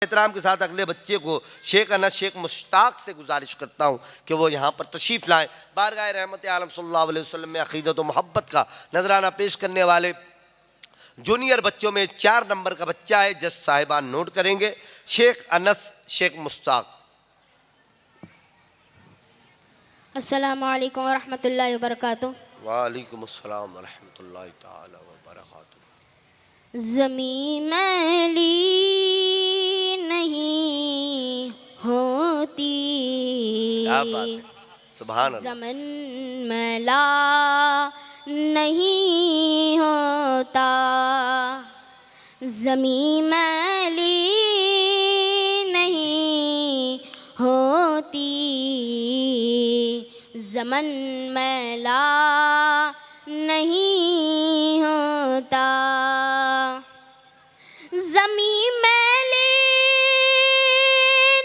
एहतराम के साथ अगले बच्चे को शेख अनस शेख मुश्ताक से गुजारिश करता हूँ कि वो यहाँ पर तशरीफ़ लाएँ। बारगाह रहमत आलम सल्लल्लाहु अलैहि वसल्लम में अक़ीदत व मोहब्बत का नजराना पेश करने वाले जूनियर बच्चों में 4 नंबर का बच्चा है। जज साहिबान नोट करेंगे, शेख अनस शेख मुश्ताक। अस्सलामु अलैकुम व रहमतुल्लाहि व बरकातुहू। वालेकुम अस्सलाम व रहमतुल्लाहि ताला व बरकातुहू। ज़मीं मैली नहीं होती, क्या बात है, सुभान अल्लाह। ज़मन मैला नहीं होता, ज़मीं मैली नहीं होती, ज़मन मैला नहीं होता, ज़मीं मैली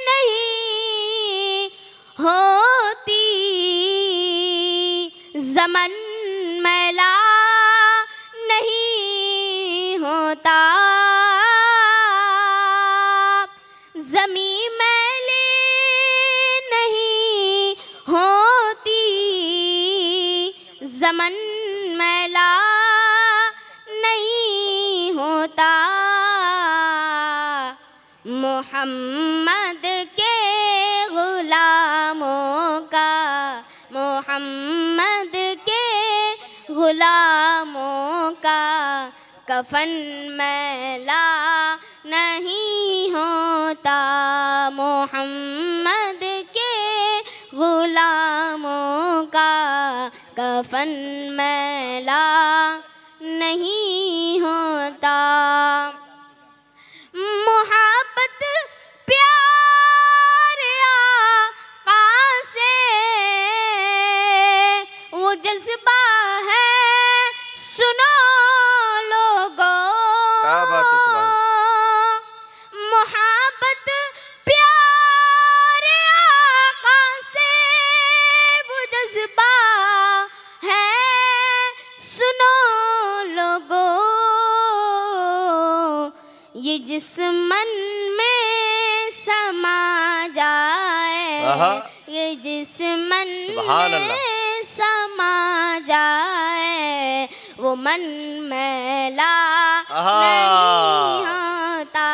नहीं होती, ज़मन मैला नहीं होता, ज़मीं मैली नहीं होती, ज़मन मैला नहीं होता। मोहम्मद के ग़ुलामों का, मोहम्मद के ग़ुलामों का कफ़न मैला नहीं होता, मोहम्मद के ग़ुलामों का कफ़न मैला नहीं होता। मोहब्बत प्यार आका से वो जज्बा है, सुनो लोगों। क्या बात है, सुभान अल्लाह। मोहब्बत प्यार आका से वो जज्बा है, सुनो लोगों। ये जिस मन में समा जाए, ये जिस मन में समा जाए, वो मन मैला नहीं होता,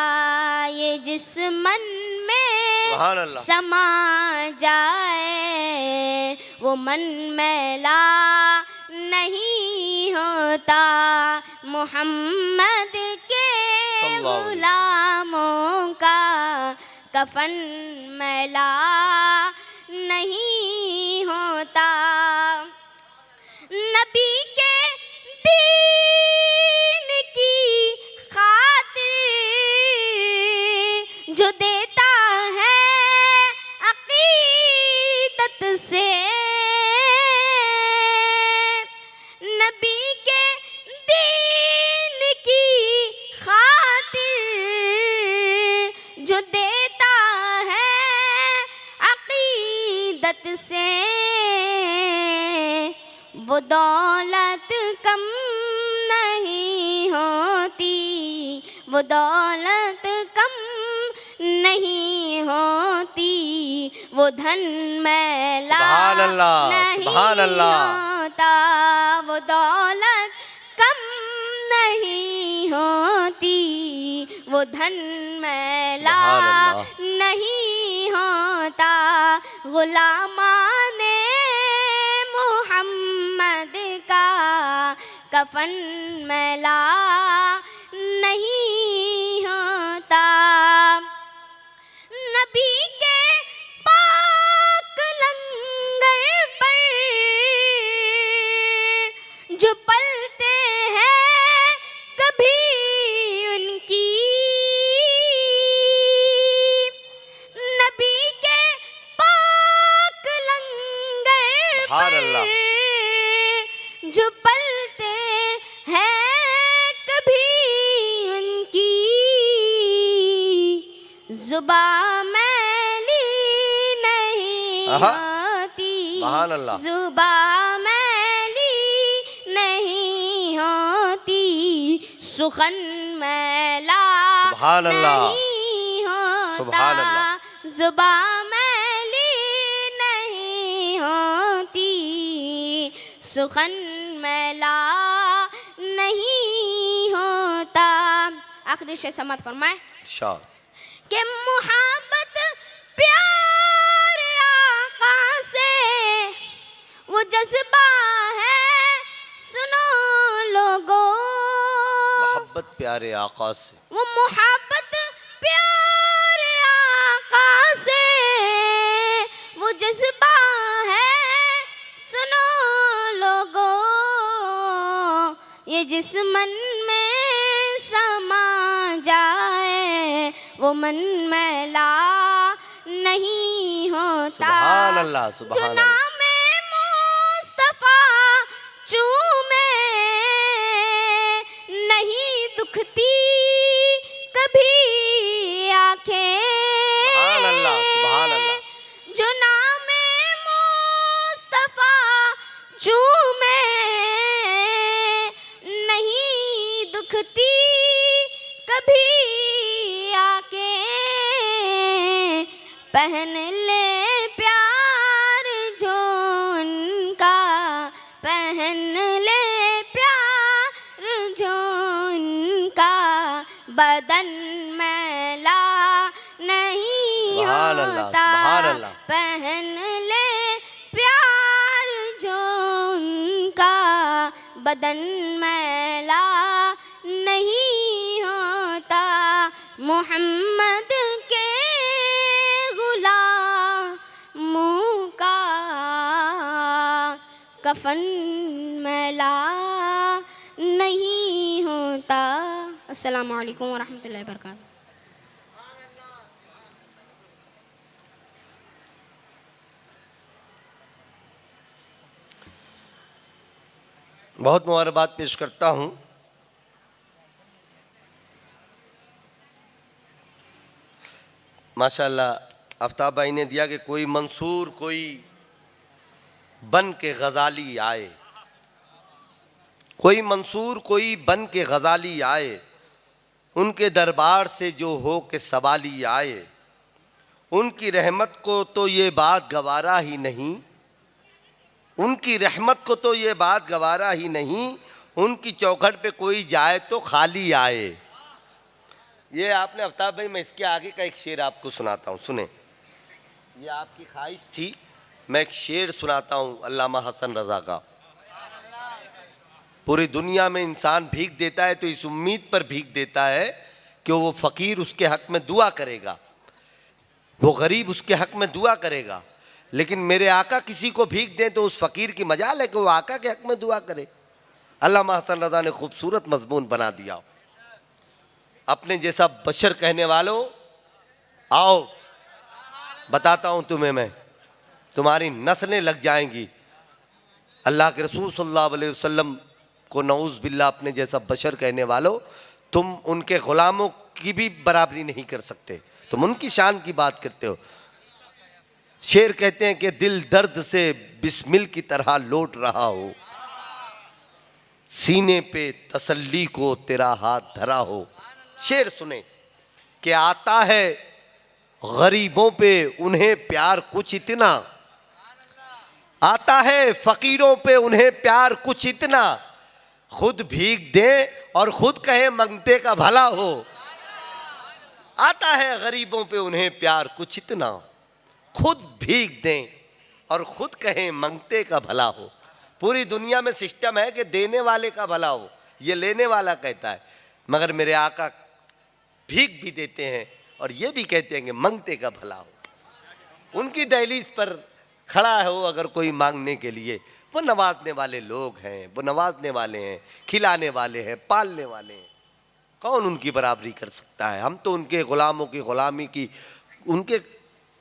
ये जिस मन में समा जाए, वो मन मैला नहीं होता। मोहम्मद के ग़ुलामों का कफ़न मैला नहीं होता। नबी के दीन की खातिर जो देता है अक़ीदत से, नबी के दीन की खातिर जो देता है अक़ीदत से, वो दौलत कम नहीं होती, वो दौलत कम नहीं होती, वो धन मैला नहीं होता, वो दौलत कम नहीं होती, वो धन मैला नहीं होता। ग़ुलामाने मोहम्मद का कफ़न मैला नहीं होता। नबी के पाक लंगर पर जो पलते हैं कभी उनकी, नबी के पाक लंगर पर जो पलते हैं कभी उनकी, ज़ुबां मैली नहीं होती, ज़ुबां मैली नहीं होती, सुखन मैला नहीं हो सुभान होता, अल्लाह। जुबां मैली नहीं होती, सुखन मैला नहीं होता। आखिरी शेर समात फरमाए शाह। कि मोहब्बत प्यार आका से वो जज्बा है, सुनो लोगो। मोहब्बत प्यारे आका से, वो मोहब्बत प्यार आका से वो जज्बा है, सुनो लोगो। ये जिस मन में समा जाए वो मन मैला नहीं होता। सुभान अल्लाह, जो सुभान अल्लाह। नामे मुस्तफा चूमे नहीं दुखती कभी आंखें। सुभान अल्लाह, सुभान अल्लाह। जो नामे मुस्तफा चूमे नहीं दुखती कभी आके। पहन ले प्यार जो उनका, पहन ले प्यार जो उनका, बदन मैला नहीं सुभान अल्लाह, होता। सुभान अल्लाह। पहन ले प्यार जो उनका, बदन मैला नहीं होता। मोहम्मद के गुलामों का कफन मैला नहीं होता। अस्सलामु अलैकुम वरहमतुल्लाहि वबरकातुहू। बहुत मुबारकबाद पेश करता हूँ। माशाअल्लाह आफ्ताब भाई ने दिया कि कोई मंसूर कोई बन के गज़ाली आए, कोई मंसूर कोई बन के गज़ाली आए, उनके दरबार से जो हो के सवाली आए, उनकी रहमत को तो ये बात गवारा ही नहीं, उनकी रहमत को तो ये बात गवारा ही नहीं, उनकी चौखट पे कोई जाए तो खाली आए। ये आपने आफ्ताब भाई, मैं इसके आगे का एक शेर आपको सुनाता हूँ, सुने। ये आपकी ख्वाहिश थी, मैं एक शेर सुनाता हूँ अल्लामा हसन रज़ा का। पूरी दुनिया में इंसान भीख देता है तो इस उम्मीद पर भीख देता है कि वो फ़कीर उसके हक़ में दुआ करेगा, वो गरीब उसके हक़ में दुआ करेगा। लेकिन मेरे आका किसी को भीख दें तो उस फ़कीर की मजाल है कि वो आका के हक़ में दुआ करे। अल्लामा हसन रज़ा ने खूबसूरत मज़मून बना दिया। अपने जैसा बशर कहने वालों, आओ बताता हूँ तुम्हें मैं, तुम्हारी नस्लें लग जाएंगी। अल्लाह के रसूल सल्लल्लाहु अलैहि वसल्लम को नऊज़ बिल्लाह अपने जैसा बशर कहने वालों, तुम उनके ग़ुलामों की भी बराबरी नहीं कर सकते, तुम उनकी शान की बात करते हो। शेर कहते हैं कि दिल दर्द से बिस्मिल की तरह लौट रहा हो, सीने पे तसल्ली को तेरा हाथ धरा हो। शेर सुने कि आता है गरीबों पे उन्हें प्यार कुछ इतना, आता है फ़कीरों पे उन्हें प्यार कुछ इतना, खुद भीख दे और खुद कहे मंगते का भला हो। आता है गरीबों पे उन्हें प्यार कुछ इतना, खुद भीख दें और खुद कहें मंगते का भला हो। पूरी दुनिया में सिस्टम है कि देने वाले का भला हो, ये लेने वाला कहता है, मगर मेरे आका भीख भी देते हैं और ये भी कहते हैं कि मंगते का भला हो। उनकी दहलीज पर खड़ा हो अगर कोई मांगने के लिए, वो नवाजने वाले लोग हैं, वो नवाजने वाले हैं, खिलाने वाले हैं, पालने वाले हैं। कौन उनकी बराबरी कर सकता है? हम तो उनके ग़ुलामों की ग़ुलामी की, उनके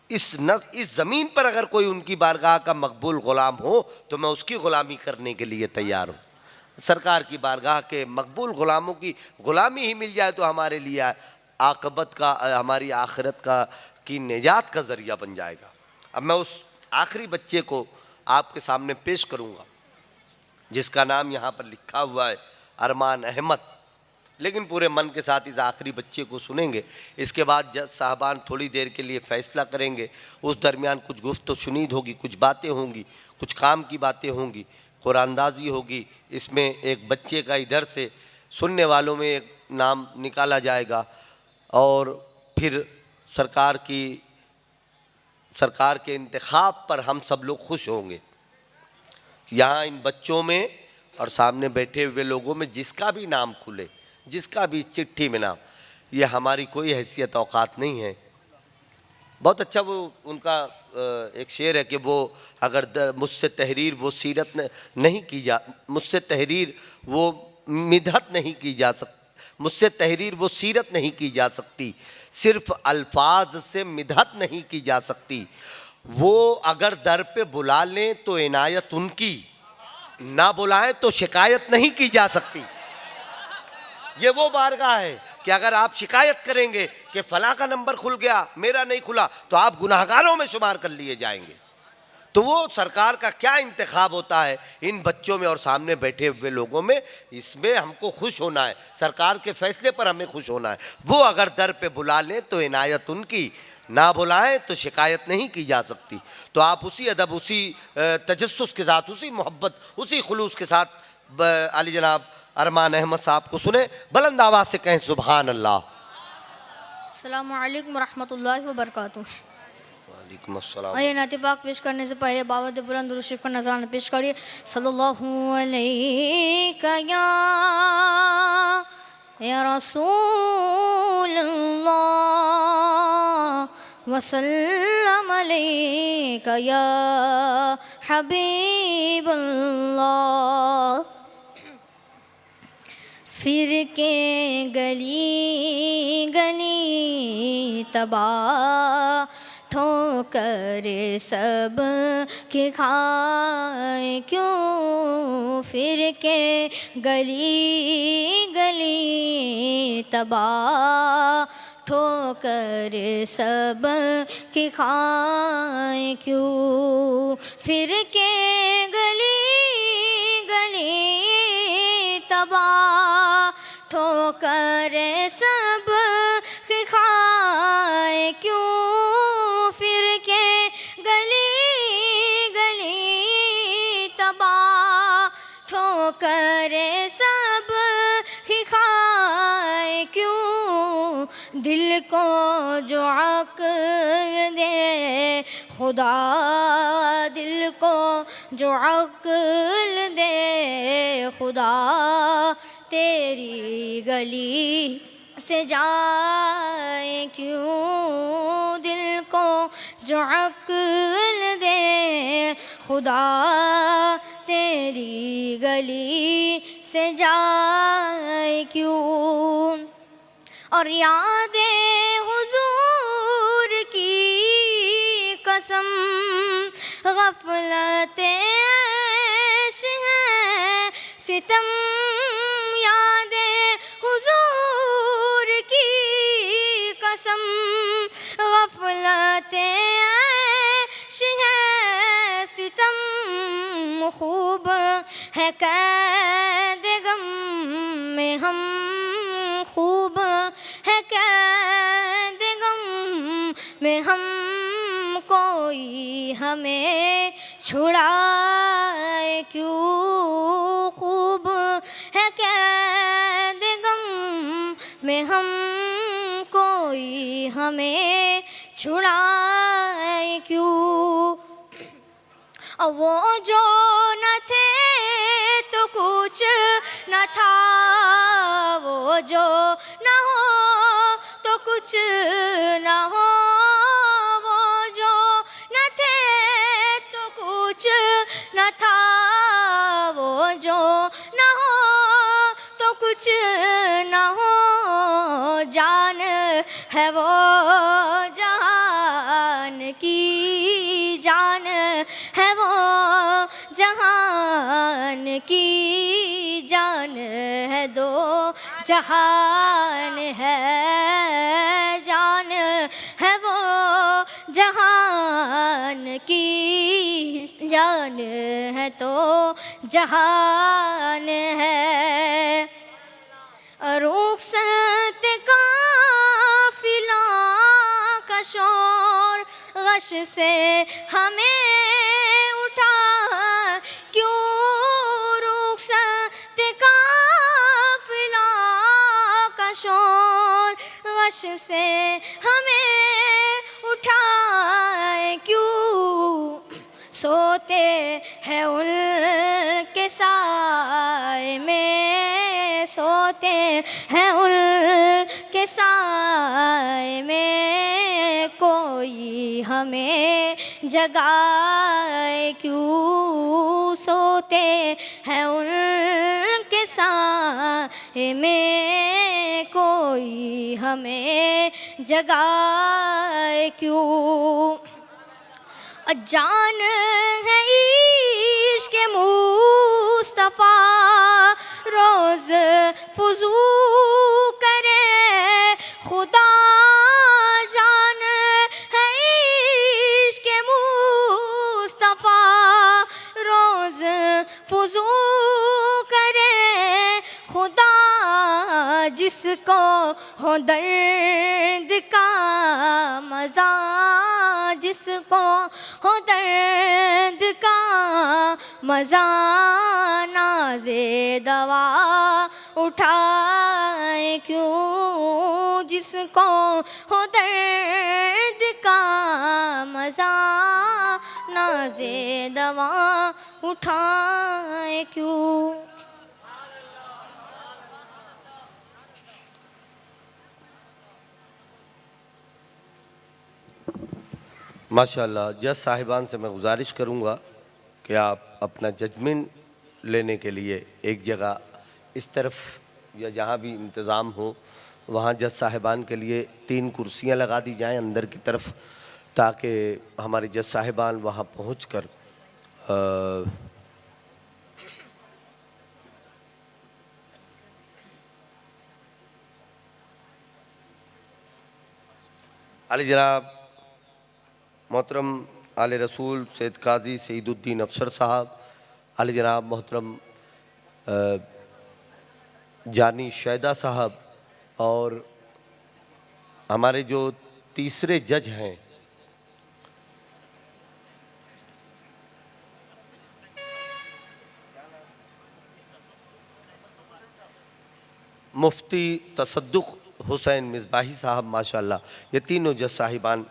इस ज़मीन पर अगर कोई उनकी बारगाह का मकबूल ग़ुलाम हो तो मैं उसकी ग़ुलामी करने के लिए तैयार हूँ। सरकार की बारगाह के मकबूल ग़ुलामों की ग़ुलामी ही मिल जाए तो हमारे लिए आक़िबत का, हमारी आखिरत का की निजात का ज़रिया बन जाएगा। अब मैं उस आखिरी बच्चे को आपके सामने पेश करूँगा जिसका नाम यहाँ पर लिखा हुआ है अरमान अहमद। लेकिन पूरे मन के साथ इस आखिरी बच्चे को सुनेंगे। इसके बाद जज साहबान थोड़ी देर के लिए फ़ैसला करेंगे। उस दरमियान कुछ गुफ्त शुनीद होगी, कुछ बातें होंगी, कुछ काम की बातें होंगी, कुरानदाजी होगी। इसमें एक बच्चे का इधर से सुनने वालों में एक नाम निकाला जाएगा और फिर सरकार के इंतखाब पर हम सब लोग खुश होंगे। यहाँ इन बच्चों में और सामने बैठे हुए लोगों में जिसका भी नाम खुले, जिसका भी चिट्ठी में नाम, ये हमारी कोई हैसियत औकात नहीं है। बहुत अच्छा वो उनका एक शेर है कि वो अगर मुझसे तहरीर वो सीरत नहीं की जा, मुझसे तहरीर वो मिदहत नहीं की जा सकती, मुझसे तहरीर वो सीरत नहीं की जा सकती, सिर्फ अल्फाज से मिदहत नहीं की जा सकती। वो अगर दर पे बुला लें तो इनायत उनकी, ना बुलाएं तो शिकायत नहीं की जा सकती। ये वो बारगाह है कि अगर आप शिकायत करेंगे कि फलां का नंबर खुल गया, मेरा नहीं खुला, तो आप गुनाहगारों में शुमार कर लिए जाएंगे। तो वो सरकार का क्या इंतखाब होता है इन बच्चों में और सामने बैठे हुए लोगों में, इसमें हमको खुश होना है, सरकार के फैसले पर हमें खुश होना है। वो अगर दर पे बुला लें तो इनायत उनकी, ना बुलाएं तो शिकायत नहीं की जा सकती। तो आप उसी अदब, उसी तजस्सुस के साथ, उसी मोहब्बत, उसी खुलूस के साथ अली जनाब अरमान अहमद साहब को सुने, बुलंद आवाज़ से कहें सुभान अल्लाह। अस्सलामु अलैकुम रहमतुल्लाहि व बरकातुहू। वालेकुम अस्सलाम। आइए नात पाक पेश करने से पहले बावत बुलंद दुरूद शरीफ का नजराना पेश करिए। सल्लल्लाहु अलैका या रसूल अल्लाह वसल्लम अलैका या हबीब अल्लाह। फिर के गली गली तबाह ठोकर सब के खाए क्यों, फिर के गली गली तबाह ठोकर सब के खाए क्यों, फिर के गली गली तबाह ठोकर सब के खाए क्यों, फिर के गली गली तबाह ठोकर सब के खाए क्यों, दिल को जो अक्ल दे खुदा, दिल को जो अक्ल दे खुदा, तेरी गली से जाए क्यों, दिल को जो अक्ल दे खुदा, तेरी गली से जाए क्यों। और यादें हुजूर की कसम गफलतें ऐश हैं सितम, यादें हुजूर की कसम गफलतें ऐश हैं सितम, खूब है कैद गम में हम, खूब है कैद गम में हम, कोई हमें छुड़ाए क्यों, खूब है कैद गम में हम, कोई हमें छुड़ाए क्यों। वो जो न थे तो कुछ न था, वो जो न हो तो कुछ न हो, वो जो न थे तो कुछ न था, वो जो न हो तो कुछ न हो, जान है वो जहान की, जान है वो जहान की, जान है दो जहान है, जान है वो जहान की, जान है तो जहान है। रुखसत काफिला का शोर गश से हमें उठा क्यों, रुखसत काफिला का शोर गश से हमें उठाए क्यों, सोते हैं उनके साए में, सोते हैं उनके साए में, कोई हमें जगाए क्यों, सोते हैं उनके साए में, कोई हमें जगाए क्यों। जान है इश्क़ मुस्तफ़ा रोज़ फुज़ू करे खुदा, जान है इश्क़ मुस्तफ़ा रोज़ फुज़ू करे खुदा, जिसको हो दर्द का मज़ा, जिसको हो दर्द का मज़ा, नाज़े दवा उठाए क्यों, जिसको हो दर्द का मज़ा, नाज़े दवा उठाए क्यों। माशाल्लाह। जज साहिबान से मैं गुजारिश करूँगा कि आप अपना जजमेंट लेने के लिए एक जगह इस तरफ या जहाँ भी इंतज़ाम हो वहाँ जज साहिबान के लिए 3 कुर्सियाँ लगा दी जाएं अंदर की तरफ, ताकि हमारे जज साहिबान वहाँ पहुँच कर अली जनाब मोहतरम आले रसूल सैयद काजी सईदुद्दीन अफसर साहब, आले जनाब मोहतरम जानी शैदा साहब, और हमारे जो तीसरे जज हैं मुफ्ती तसद्दुक़ हुसैन मिसबाही साहब, माशाल्लाह ये तीनों जज साहिबान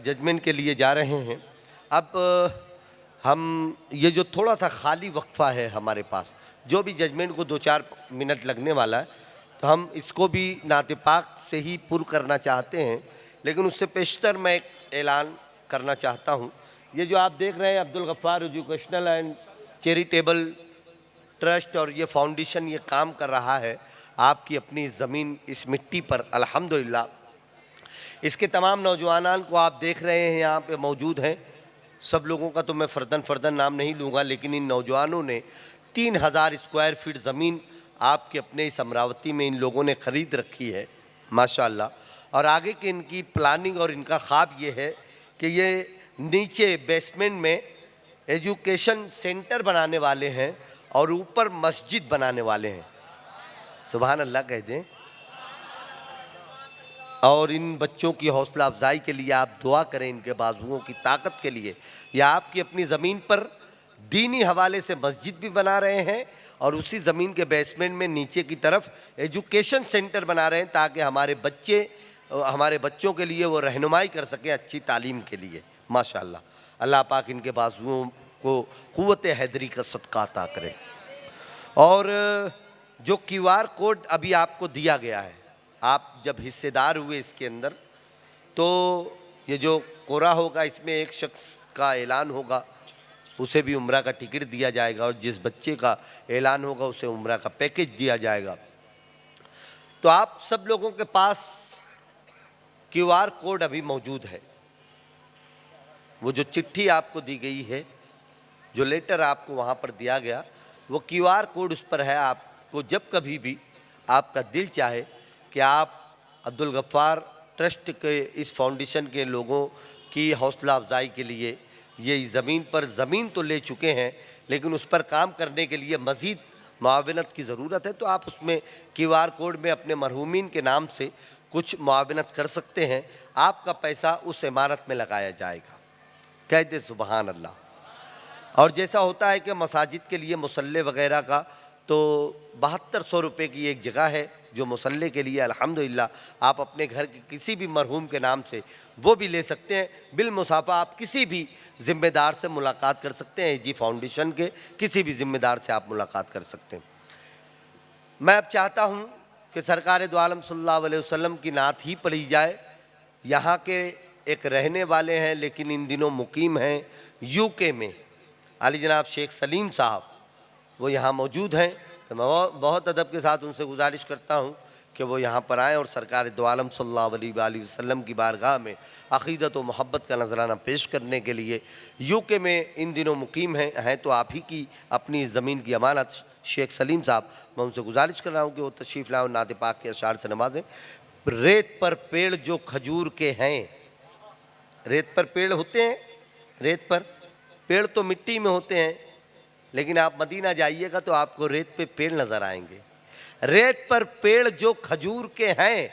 जजमेंट के लिए जा रहे हैं। अब हम ये जो थोड़ा सा खाली वक्फ़ा है हमारे पास, जो भी जजमेंट को 2-4 मिनट लगने वाला है, तो हम इसको भी नाते पाक से ही पुर करना चाहते हैं। लेकिन उससे पेशतर मैं एक ऐलान करना चाहता हूँ। ये जो आप देख रहे हैं Abdul Ghaffar educational and charitable trust और ये फाउंडेशन ये काम कर रहा है आपकी अपनी ज़मीन इस मिट्टी पर, अल्हम्दुलिल्लाह। इसके तमाम नौजवानान को आप देख रहे हैं यहाँ पे मौजूद हैं। सब लोगों का तो मैं फ़र्दन नाम नहीं लूँगा, लेकिन इन नौजवानों ने 3000 स्क्वायर फीट ज़मीन आपके अपने इस अमरावती में इन लोगों ने ख़रीद रखी है माशाल्लाह। और आगे की इनकी प्लानिंग और इनका ख्वाब ये है कि ये नीचे बेसमेंट में एजुकेशन सेंटर बनाने वाले हैं और ऊपर मस्जिद बनाने वाले हैं। सुभान अल्लाह कह दें। और इन बच्चों की हौसला अफजाई के लिए आप दुआ करें, इनके बाजुओं की ताकत के लिए। या आपकी अपनी ज़मीन पर दीनी हवाले से मस्जिद भी बना रहे हैं और उसी ज़मीन के बेसमेंट में नीचे की तरफ एजुकेशन सेंटर बना रहे हैं, ताकि हमारे बच्चों के लिए वो रहनुमाई कर सकें अच्छी तालीम के लिए। माशाअल्लाह, अल्लाह पाक इनके बाजुओं को क़ुव्वत हैदरी का सदका अता करे। और जो QR कोड अभी आपको दिया गया है, आप जब हिस्सेदार हुए इसके अंदर, तो ये जो कोरा होगा इसमें एक शख्स का ऐलान होगा, उसे भी उम्रा का टिकट दिया जाएगा, और जिस बच्चे का ऐलान होगा उसे उम्रा का पैकेज दिया जाएगा। तो आप सब लोगों के पास QR कोड अभी मौजूद है। वो जो चिट्ठी आपको दी गई है, जो लेटर आपको वहाँ पर दिया गया, वो QR कोड उस पर है। आपको जब कभी भी आपका दिल चाहे कि आप अब्दुल गफ़्फ़ार ट्रस्ट के इस फाउंडेशन के लोगों की हौसला अफजाई के लिए, ये ज़मीन पर ज़मीन तो ले चुके हैं, लेकिन उस पर काम करने के लिए मज़ीद मुआवनत की ज़रूरत है तो आप उसमें QR कोड में अपने मरहूमीन के नाम से कुछ मुआवनत कर सकते हैं, आपका पैसा उस इमारत में लगाया जाएगा। कहते सुबहान अल्लाह। और जैसा होता है कि मसाजिद के लिए मुसल्ले वगैरह का तो 7200 रुपये की एक जगह है जो मुसल्ले के लिए अल्हम्दुलिल्लाह आप अपने घर के किसी भी मरहूम के नाम से वो भी ले सकते हैं। बिल मुसाफा आप किसी भी ज़िम्मेदार से मुलाकात कर सकते हैं, AG फाउंडेशन के किसी भी ज़िम्मेदार से आप मुलाकात कर सकते हैं। मैं अब चाहता हूँ कि सरकार दो आलम सल्लल्लाहु अलैहि वसल्लम की नात ही पढ़ी जाए। यहाँ के एक रहने वाले हैं लेकिन इन दिनों मुकीम हैं UK में, अली जनाब शेख सलीम साहब, वो यहाँ मौजूद हैं। तो मैं बहुत अदब के साथ उनसे गुजारिश करता हूँ कि वो यहाँ पर आएँ और सरकार दो आलम सल्लल्लाहु अलैहि वसल्लम की बारगाह में अक़ीदत व मोहब्बत का नजराना पेश करने के लिए UK में इन दिनों मुकीम हैं तो आप ही की अपनी ज़मीन की अमानत शेख सलीम साहब, मैं उनसे गुजारिश कर रहा हूँ कि वो तशरीफ़ लाएं और नात पाक के अशार से नवाजें। रेत पर पेड़ जो खजूर के हैं, रेत पर पेड़ होते हैं, रेत पर पेड़ तो मिट्टी में होते हैं, लेकिन आप मदीना जाइएगा तो आपको रेत पे पेड़ नजर आएंगे। रेत पर पेड़ जो खजूर के हैं,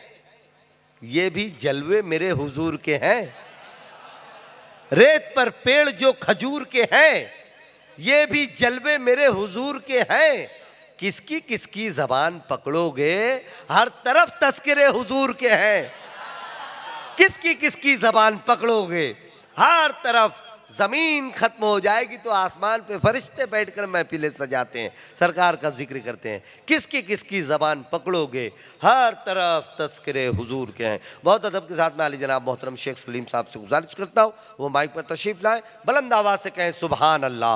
ये भी जलवे मेरे हुजूर के हैं। रेत पर पेड़ जो खजूर के हैं, ये भी जलवे मेरे हुजूर के हैं। किसकी किसकी जबान पकड़ोगे, हर तरफ तस्करे हुजूर के हैं। किसकी किसकी जबान पकड़ोगे, हर तरफ ज़मीन ख़त्म हो जाएगी तो आसमान पे फरिश्ते बैठकर महफिलें सजाते हैं, सरकार का जिक्र करते हैं। किसकी किसकी ज़बान पकड़ोगे, हर तरफ तस्करे हुजूर के हैं। बहुत अदब के साथ मैं अली जनाब मोहतरम शेख सलीम साहब से गुजारिश करता हूँ वो माइक पर तशरीफ़ लाएँ, बुलंद आवाज़ से कहें सुबहान अल्लाह।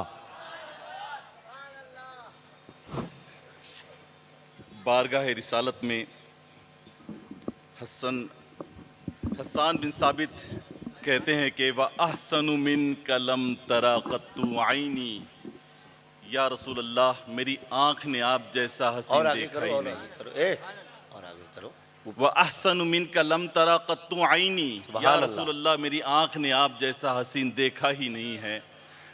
बारगाह रिसालत में हसन बिन साबित कहते हैं कि व अहसनु मिन कलम तरा कत्तु आईनी, या रसूल अल्लाह मेरी आँख ने आप जैसा हसीन देखा ही नहीं। व अहसनु मिन कलम तरा कत्तु आईनी, या रसूल अल्लाह मेरी आँख ने आप जैसा हसीन देखा ही नहीं है।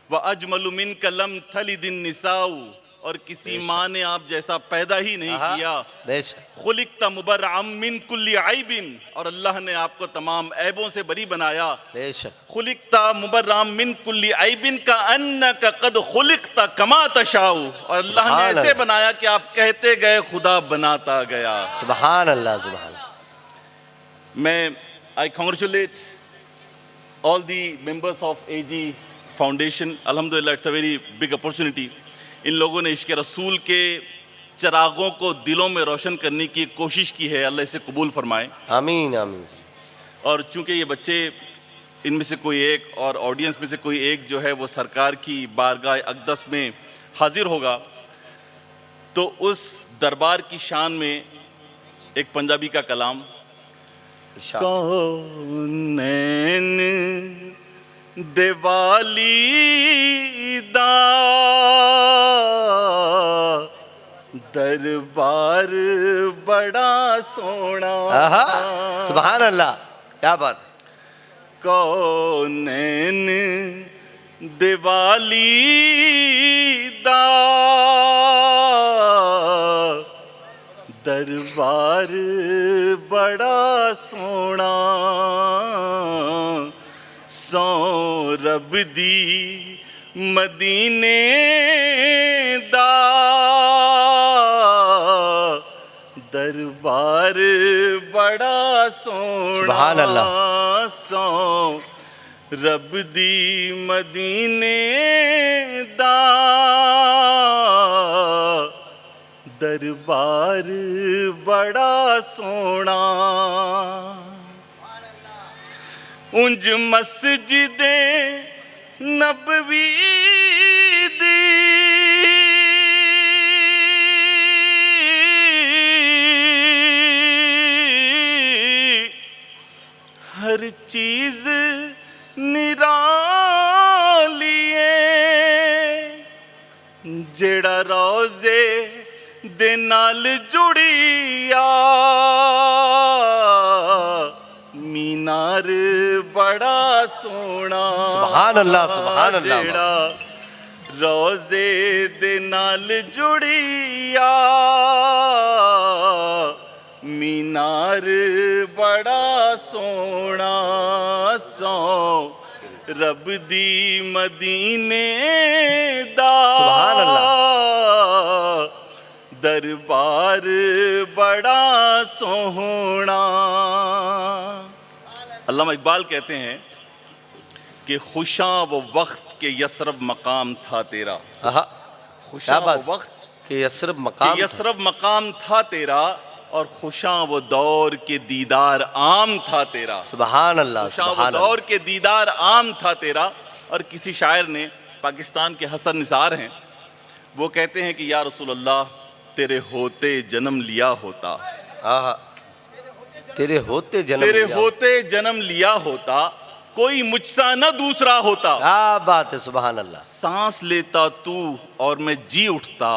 व अजमलु मिन कलम थलिदिन निसाउ, और किसी माँ ने आप जैसा पैदा ही नहीं किया। खुलिकता मुबर्रअम मिन कुल्ली आइबिन, और अल्लाह ने आपको तमाम ऐबों से बरी बनाया। खुलिकता मुबर्रअम मिन कुल्ली आइबिन का अन्नका कद खुलिकता कमा तशाउ, और अल्लाह ने ऐसे बनाया कि आप कहते गए खुदा बनाता गया। सुभान अल्लाह सुभान। मैं I congratulate all the members of AG foundation. अल्हम्दुलिल्लाह it's a very big opportunity. इन लोगों ने इश्क़ रसूल के चरागों को दिलों में रोशन करने की कोशिश की है, अल्लाह इसे कबूल फरमाए, आमीन आमीन। और चूँकि ये बच्चे इनमें से कोई एक और ऑडियंस में से कोई एक जो है वो सरकार की बारगाह अक़दस में हाजिर होगा, तो उस दरबार की शान में एक पंजाबी का कलाम, कौनैन दिवाली दा दरबार बड़ा सोना। सुभान अल्लाह, क्या बात। कौनैन दिवाली दा दरबार बड़ा सोना, सौ रब दी मदीने दा दरबार बड़ा सोना। सुभान अल्लाह। सौ रब दी मदीने दा दरबार बड़ा सोना। उंज मस्जिदे नबवी दी हर चीज निराली है, जेड़ा रोजे दे नाल जुड़िया मीनार बड़ा सोना। सुभान अल्लाह सुभान अल्लाह। जेड़ा रोजे दे नाल जुड़िया मीनार बड़ा सोना सो रब दी मदीने दा सुभान दरबार बड़ा सोहना। अल्लामा इकबाल कहते हैं कि खुशां वो वक्त के यसरब मकाम था तेरा। आहा, खुशां क्या बात वो वक्त कि यसरब मकाम कि यसरब मकाम था तेरा और खुशां वो दौर के दीदार आम था तेरा। सुभान अल्लाह खुशां वो सुभान दौर के दीदार आम था तेरा। और किसी शायर ने, पाकिस्तान के हसन निसार हैं, वो कहते हैं कि या रसूल अल्लाह तेरे होते जन्म लिया होता, आहा, तेरे होते जन्म तेरे लिया। होते जन्म लिया होता, कोई मुझसा न दूसरा होता। क्या बात है, सुभान अल्लाह। सांस लेता तू और मैं जी उठता,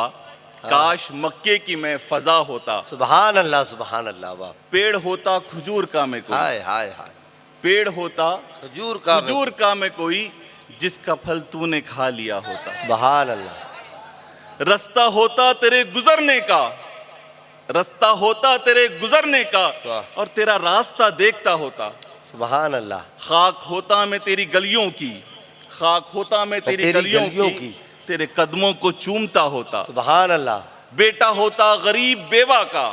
काश मक्के की मैं फजा होता। सुभान अल्लाह सुभान अल्लाह। वाह, पेड़ होता खजूर का मैं कोई, हाय हाय हाय। पेड़ होता खजूर का खजूर का मैं कोई, जिसका फल तूने खा लिया होता। सुभान अल्लाह। रास्ता होता तेरे गुजरने का, रास्ता होता तेरे गुजरने का वाह। और तेरा रास्ता देखता होता। सुभान अल्लाह। खाक होता मैं तेरी गलियों की, खाक होता मैं तेरी गलियों की, तेरे कदमों को चूमता होता। सुभान अल्लाह। बेटा होता गरीब बेवा का,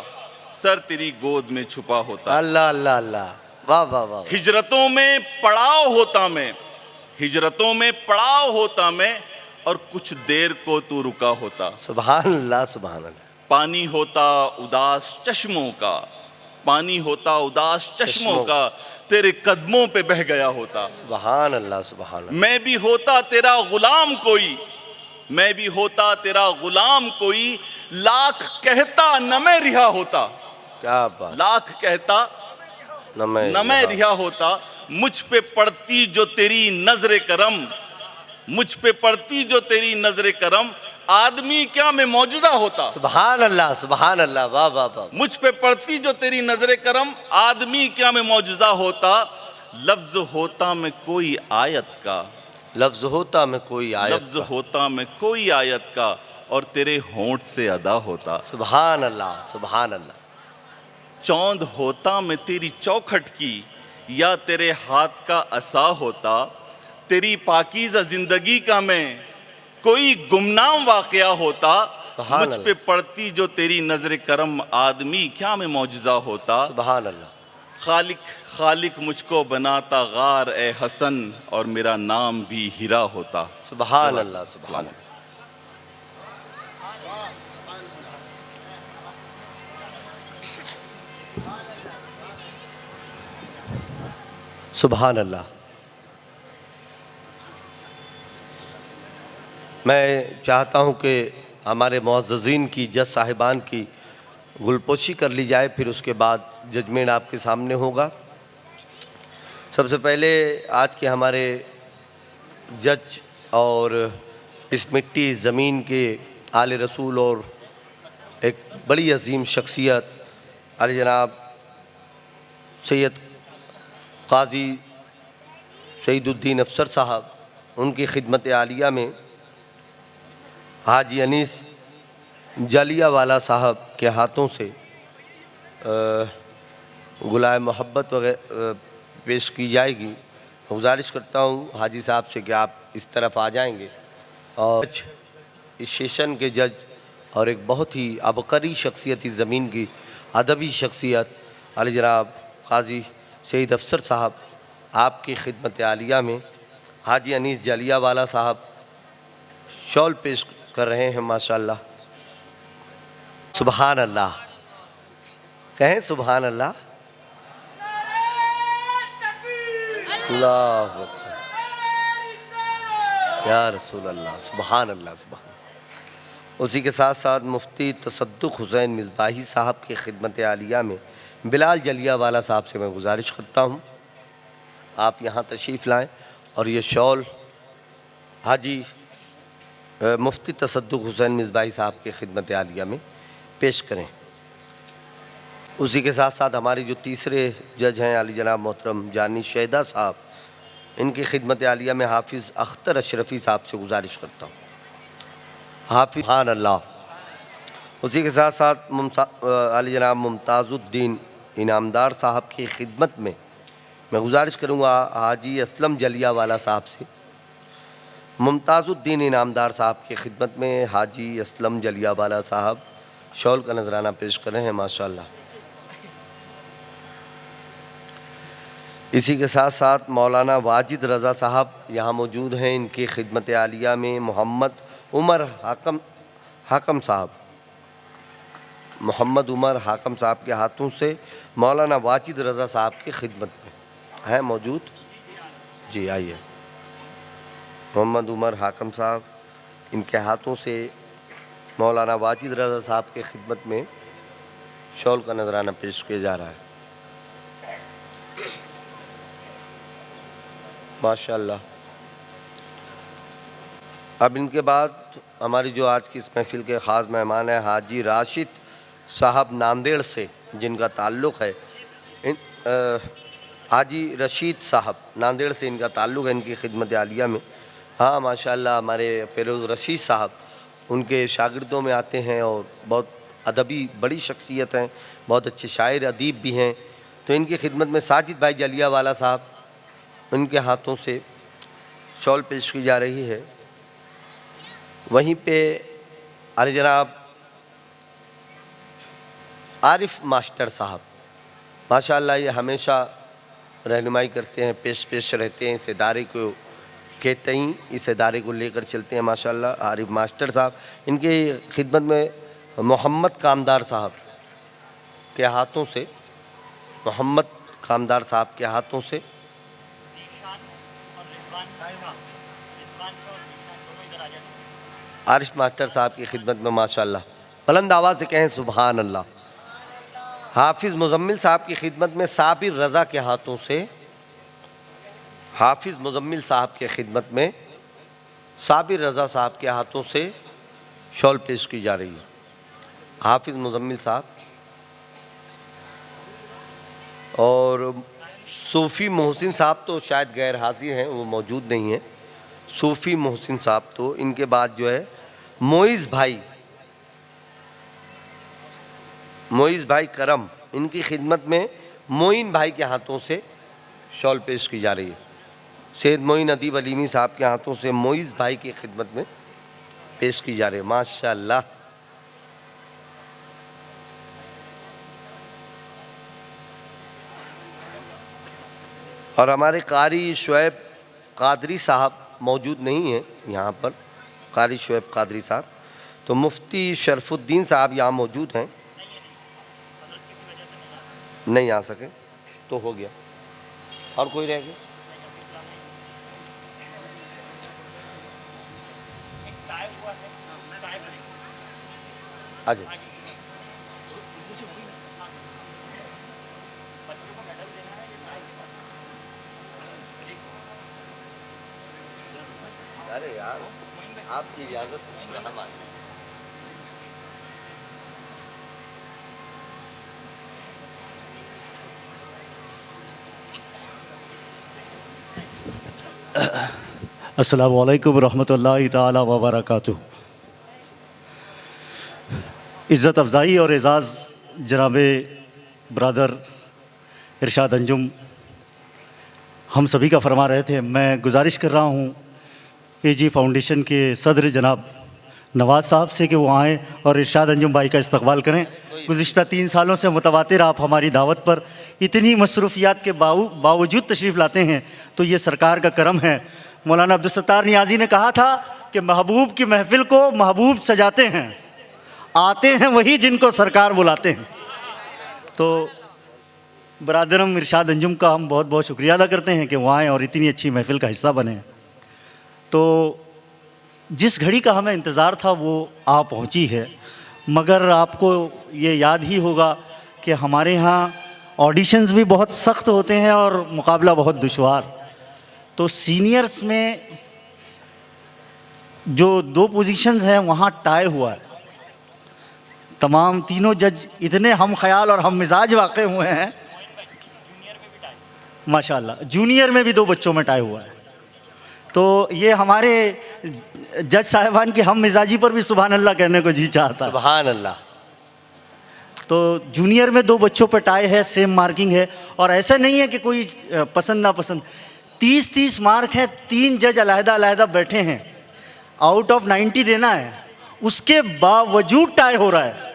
सर तेरी गोद में छुपा होता। अल्लाह अल्लाह अल्लाह। वाह वाह वाह। हिजरतों में पड़ाव होता मैं, हिजरतों में पड़ाव होता मैं और कुछ देर को तू रुका होता। सुभान अल्लाह सुभान अल्लाह। पानी होता उदास चश्मों का, पानी होता उदास चश्मों का, तेरे कदमों पे बह गया होता। सुभान अल्लाह सुभान अल्लाह। मैं भी होता तेरा गुलाम कोई, मैं भी होता तेरा गुलाम कोई, लाख कहता न मैं रिहा होता। क्या बात। लाख कहता न मैं रिहा होता। मुझ पे पड़ती जो तेरी नजर करम, मुझ पे पड़ती जो तेरी नजर करम, आदमी क्या मैं मौजूदा होता। सुभान अल्लाह सुभान अल्लाह। वाह वाह वाह। मुझ पे पड़ती जो तेरी नजर करम, आदमी क्या मैं मौजूदा होता। लफ्ज होता मैं कोई आयत का, लफ्ज होता मैं कोई आयत लफ्ज होता मैं कोई आयत का, और तेरे होंठ से अदा होता। सुभान अल्लाह सुभान अल्लाह। चौंद होता मैं तेरी चौखट की, या तेरे हाथ का असा होता। तेरी पाकीज़ा जिंदगी का मैं कोई गुमनाम वाकया होता। सुभान मुझ पे पड़ती जो तेरी नजर करम, आदमी क्या मैं मौजूदा होता। सुभान अल्लाह। खालिक खालिक मुझको बनाता गार ए हसन, और मेरा नाम भी हीरा होता। सुभान अल्लाह सुभान अल्लाह। सुभान अल्लाह। मैं चाहता हूँ कि हमारे मुअज़्ज़ज़ीन की, जज साहिबान की गुलपोशी कर ली जाए, फिर उसके बाद जजमेंट आपके सामने होगा। सबसे पहले आज के हमारे जज और इस मिट्टी ज़मीन के आले रसूल और एक बड़ी अजीम शख्सियत आले जनाब सैयद काजी सईदुद्दीन अफसर साहब, उनकी खिदमत आलिया में हाजी अनीस जालियावाला साहब के हाथों से गुलाए मोहब्बत वगैरह पेश की जाएगी। गुजारिश करता हूँ हाजी साहब से कि आप इस तरफ आ जाएंगे। और इस सेशन के जज और एक बहुत ही अबकरी शख्सियत, इस ज़मीन की अदबी शख्सियत आले जनाब काजी सईद अफसर साहब, आपकी खिदमत आलिया में हाजी अनीस जालियावाला साहब शॉल पेश कर रहे हैं। माशाअल्लाह। सुभान अल्लाह। कहें सुभान अल्लाह। अल्लाह अकबर। या रसूल अल्लाह। सुभान अल्लाह सुभान। उसी के साथ साथ मुफ्ती तसद्दुक़ हुसैन मिसबाही साहब की खिदमत आलिया में बिलाल जलियावाला साहब से मैं गुजारिश करता हूँ आप यहाँ तशरीफ़ लाएँ और ये शॉल हाजी मुफ्ती तसद्दुक़ हुसैन मिसबाही साहब की खिदमत आलिया में पेश करें। उसी के साथ साथ हमारी जो तीसरे जज हैं अली जनाब मोहतरम जानी शहदा साहब, इनकी खिदमत आलिया में हाफिज़ अख्तर अशरफ़ी साहब से गुजारिश करता हूँ। हाफिज़ सुभान अल्लाह। उसी के साथ साथ अली जनाब मुमताज़ुद्दीन इनामदार साहब की खिदमत में मैं गुजारिश करूँगा हाजी असलम जलियावाला साहब से। मुमताज़ुद्दीन इनामदार साहब की खिदमत में हाजी असलम जलियावाला साहब शौल का नजराना पेश कर रहे हैं माशाअल्लाह। इसी के साथ साथ मौलाना वाजिद रज़ा साहब यहाँ मौजूद हैं। इनकी खिदमत आलिया में मोहम्मद उमर हाकम साहब के हाथों से मौलाना वाजिद रज़ा साहब की खिदमत में हैं मौजूद। जी आइए, मोहम्मद उमर हाकम साहब, इनके हाथों से मौलाना वाजिद रज़ा साहब की खिदमत में शौल का नजराना पेश किया जा रहा है माशाअल्लाह। अब इनके बाद हमारी जो आज की इस महफिल के ख़ास मेहमान हैं हाजी राशिद साहब नांदेड़ से, जिनका ताल्लुक़ है हाजी रशीद साहब नांदेड़ से इनका ताल्लुक़ है इनकी खिदमत आलिया में। हाँ माशाअल्लाह, हमारे फ़िरोज़ रशीद साहब उनके शागिर्दों में आते हैं और बहुत अदबी बड़ी शख्सियत हैं, बहुत अच्छे शायर अदीब भी हैं। तो इनकी खिदमत में साजिद भाई जलियावाला साहब, उनके हाथों से शॉल पेश की जा रही है। वहीं पे अरे जनाब आरिफ मास्टर साहब माशाअल्लाह, ये हमेशा रहनुमाई करते हैं, पेश रहते हैं, इस इदारे को के तई इस इदारे को लेकर चलते हैं माशाअल्लाह। आरिफ मास्टर साहब, इनकी खिदमत में मोहम्मद कामदार साहब के हाथों से आरिफ मास्टर साहब की खिदमत में माशाअल्लाह बुलंद आवाज़ से कहें सुभान अल्लाह। हाफिज़ मुज़म्मिल साहब की खिदमत में साबिर रज़ा के हाथों से हाफिज़ मुज़म्मिल साहब के खिदमत में साबिर रज़ा साहब के हाथों से शॉल पेश की जा रही है। हाफिज़ मुज़म्मिल साहब और सूफ़ी मोहसिन साहब तो शायद गैर हाजिर हैं, वो मौजूद नहीं हैं। सूफ़ी मोहसिन साहब तो इनके बाद जो है मोइज़ भाई करम, इनकी खिदमत में मोइन भाई के हाथों से शॉल पेश की जा रही है। सैयद मोइन अदीब अलीमी साहब के हाथों से मोइज़ भाई की खिदमत में पेश की जा रही है माशाअल्लाह। और हमारे कारी शुएब कादरी साहब मौजूद नहीं हैं यहाँ पर, कारी शुएब कादरी साहब, तो मुफ्ती शरफुद्दीन साहब यहाँ मौजूद हैं, नहीं आ सके तो हो गया। और कोई रह गया? अच्छा, अरे यार आपकी इजाज़त हमारी। अस्सलामु अलैकुम रहमतुल्लाहि ताला व बरकातुहू। इज़्ज़त अफ़ज़ाई और एज़ाज़ जनाब ब्रदर इरशाद अंजुम हम सभी का फरमा रहे थे। मैं गुजारिश कर रहा हूँ एजी फाउंडेशन के सदर जनाब नवाज़ साहब से कि वो आएँ और इरशाद अंजुम भाई का इस्तकबाल करें। गुज़िश्ता 3 सालों से मुतवातिर आप हमारी दावत पर इतनी मसरूफ़ियात के बावजूद तशरीफ़ लाते हैं, तो ये सरकार का करम है। मौलाना अब्दुल सत्तार नियाज़ी ने कहा था कि महबूब की महफ़िल को महबूब सजाते हैं, आते हैं वही जिनको सरकार बुलाते हैं। तो बरादरम इरशाद अंजुम का हम बहुत बहुत शुक्रिया अदा करते हैं कि वो आएँ और इतनी अच्छी महफ़िल का हिस्सा बने। तो जिस घड़ी का हमें इंतज़ार था वो आ पहुंची है, मगर आपको ये याद ही होगा कि हमारे यहाँ ऑडिशंस भी बहुत सख्त होते हैं और मुकाबला बहुत दुश्वार। तो सीनियर्स में जो 2 पोजीशंस हैं वहाँ टाई हुआ है। तमाम तीनों जज इतने हम ख्याल और हम मिजाज वाक़े हुए हैं, माशाल्लाह। जूनियर में भी 2 बच्चों में टाई हुआ है। तो ये हमारे जज साहिबान की हम मिजाजी पर भी सुभान अल्लाह कहने को जी चाहता है। सुभान अल्लाह। तो जूनियर में 2 बच्चों पर टाई है, सेम मार्किंग है, और ऐसा नहीं है कि कोई पसंद ना पसंद, 30-30 मार्क है, 3 जज अलहदा अलहदा बैठे हैं, आउट ऑफ 90 देना है, उसके बावजूद टाई हो रहा है।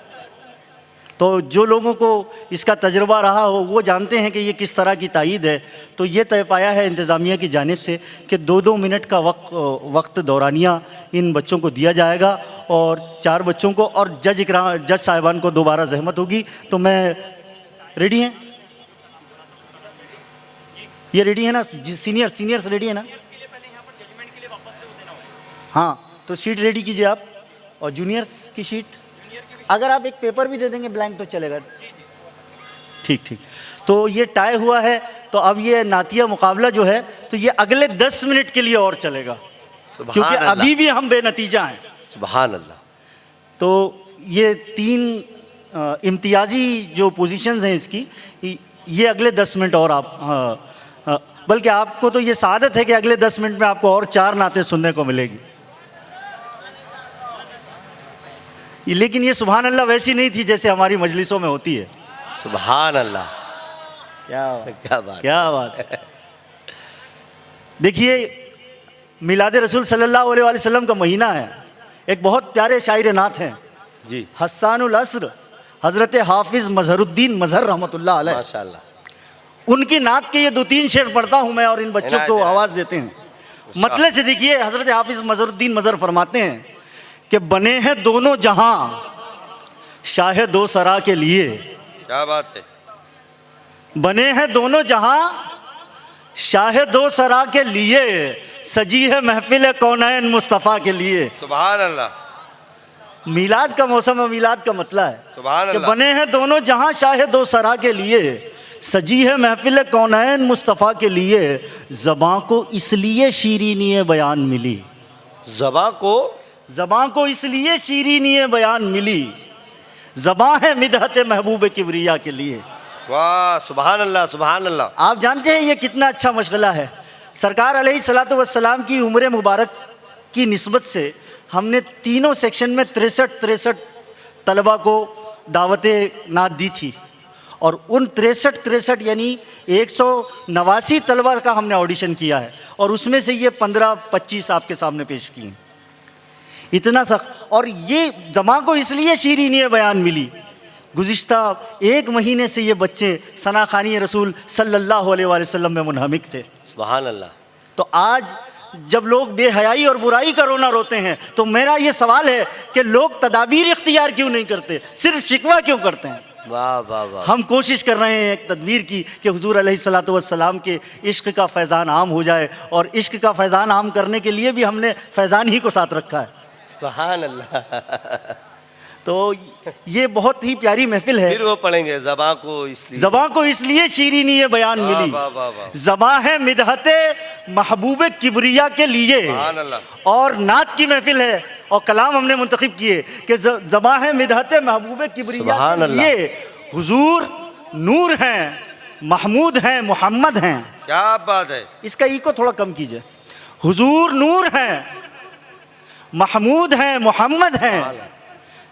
तो जो लोगों को इसका तजुर्बा रहा हो वो जानते हैं कि ये किस तरह की तायीद है। तो ये तय पाया है इंतज़ामिया की जानिब से कि 2-2 मिनट का वक्त दौरानिया इन बच्चों को दिया जाएगा, और 4 बच्चों को और जज साहिबान को दोबारा जहमत होगी। तो मैं रेडी हैं, ये रेडी है ना, सीनियर्स रेडी है ना? हाँ, तो शीट रेडी कीजिए आप, और जूनियर्स की शीट, अगर आप एक पेपर भी दे देंगे ब्लैंक तो चलेगा। ठीक। तो ये टाई हुआ है, तो अब ये नातिया मुकाबला जो है तो ये अगले 10 मिनट के लिए और चलेगा, क्योंकि अभी भी हम बेनतीजा हैं। सुभान अल्लाह। तो ये 3 इम्तियाजी जो पोजीशंस हैं इसकी, ये अगले 10 मिनट और आप बल्कि आपको तो ये सादत है कि अगले 10 मिनट में आपको और 4 नातें सुनने को मिलेगी। लेकिन ये सुभान अल्लाह वैसी नहीं थी जैसे हमारी मजलिसों में होती है। सुभान अल्लाह। क्या बात है। देखिए, मिलाद रसूल सल्लल्लाहु अलैहि वसल्लम का महीना है। एक बहुत प्यारे शायर नात हैं जी, हस्सानुल असर हज़रत हाफिज़ मज़हरुद्दीन मज़हर रहमतुल्लाह अलैह, माशाअल्लाह। उनकी नात के ये 2-3 शेर पढ़ता हूँ मैं, और इन बच्चों को आवाज़ देते हैं। मतलब से देखिए, हज़रत हाफिज़ मज़हरुद्दीन मज़हर फरमाते हैं कि बने हैं दोनों जहां शाह दो सरा के लिए। क्या बात है। बने हैं दोनों जहां शाह दो सरा के लिए, सजी है महफिल कौनैन मुस्तफ़ा के लिए। सुभान अल्लाह। मिलाद का मौसम है, मिलाद का मतला है सुभान कि अल्लाह। बने हैं दोनों जहां शाह दो सरा के लिए, सजी है महफिल कौनैन मुस्तफ़ा के लिए। ज़बां को इसलिए शीरीनी बयान मिली, ज़बां को इसलिए शीरीनी बयान मिली, ज़बां है मिदहत महबूब किबरिया के लिए। वाह, सुभान अल्लाह, सुभान अल्लाह। आप जानते हैं ये कितना अच्छा मशगला है। सरकार अलैहिस्सलातु वस्सलाम की उम्र मुबारक की निस्बत से हमने तीनों सेक्शन में 63 तलबा को दावत नात दी थी, और उन 63 यानी 189 तलबा का हमने ऑडिशन किया है, और उसमें से ये 15-25 आपके सामने पेश किए। इतना सख्त, और ये ज़बां को इसलिए शीरीनी बयान मिली। गुज़िश्ता 1 महीने से ये बच्चे सना खानी रसूल सल्लल्लाहु अलैहि वसल्लम में मुनहमिक थे। सुभान अल्लाह। तो आज जब लोग बेहयाई और बुराई का रोना रोते हैं, तो मेरा ये सवाल है कि लोग तदाबीर इख्तियार क्यों नहीं करते, सिर्फ शिकवा क्यों करते हैं? वाह वाह वाह। हम कोशिश कर रहे हैं एक तदबीर की कि हुजूर अलैहिस्सलातु वस्सलाम के इश्क का फैज़ान आम हो जाए, और इश्क का फैज़ान आम करने के लिए भी हमने फैज़ान ही को साथ रखा है। सुभान अल्लाह। तो ये बहुत ही प्यारी महफिल है। फिर वो पढ़ेंगे, ज़बां को इसलिए शीरीनी बयान मिली, ज़बां है मिदहते महबूब किबरिया के लिए। और नात की महफिल है, और कलाम हमने मुंतखब किए कि ज़बां है मिदहते महबूब किबरिया के लिए। हुजूर नूर हैं, महमूद हैं, मोहम्मद हैं। क्या बात है। इसका इको थोड़ा कम कीजिए। हुजूर नूर हैं, महमूद हैं, मोहम्मद हैं,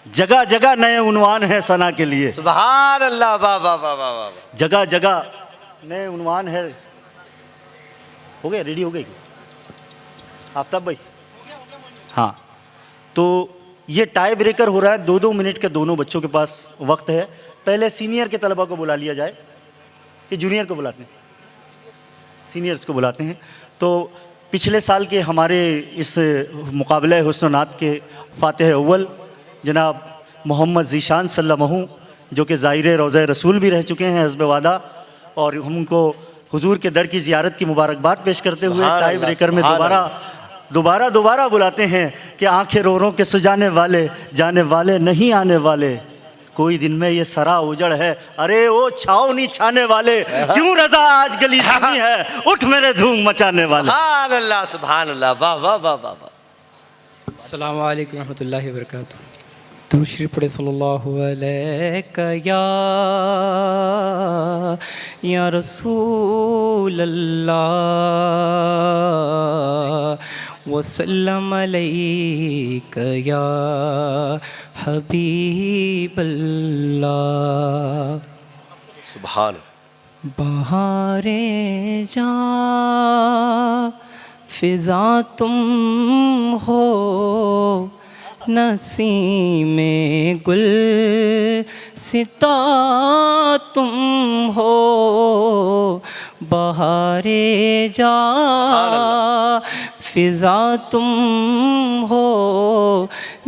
जगह जगह नए उन्वान है सना के लिए। सुभान अल्लाह। वाह वाह वाह वाह वाह। जगह जगह नए उन्वान है। हो गया, रेडी हो गई आफ्ताब भाई? हाँ, तो ये टाई ब्रेकर हो रहा है। 2-2 मिनट के दोनों बच्चों के पास वक्त है। पहले सीनियर के तलबा को बुला लिया जाए, कि जूनियर को बुलाते हैं? सीनियर्स को बुलाते हैं। तो पिछले साल के हमारे इस मुकाबले हुस्न नात के फातिह अव्वल जनाब मोहम्मद ज़ीशान सल्लमहू, जो कि ज़ाहिर रोज़ा रसूल भी रह चुके हैं हस्ब वादा, और हम उनको हुजूर के दर की ज़ियारत की मुबारकबाद पेश करते हुए टाई ब्रेकर में दोबारा बुलाते हैं कि आंखें रो रो के सुजाने वाले, जाने वाले नहीं आने वाले, कोई दिन में ये सरा उजड़ है, अरे वो छाओ नहीं छाने वाले, क्यों रजा आज गली सुनी है, उठ मेरे धूम मचाने वाले। सुभान अल्लाह, सुभान अल्लाह। वाह वाह वाह वाह वाह। अस्सलामु अलैकुम रहमतुल्लाहि व बरकातुहू। दुरूद शरीफ पढ़े सल्लल्लाहु अलैका या रसूल अल्लाह वसल्लम अलैका या हबीब अल्लाह। सुभान। बहारें जा फिजा तुम हो, नसीमे गुल सिता तुम हो। बहारे जा फिजा तुम हो,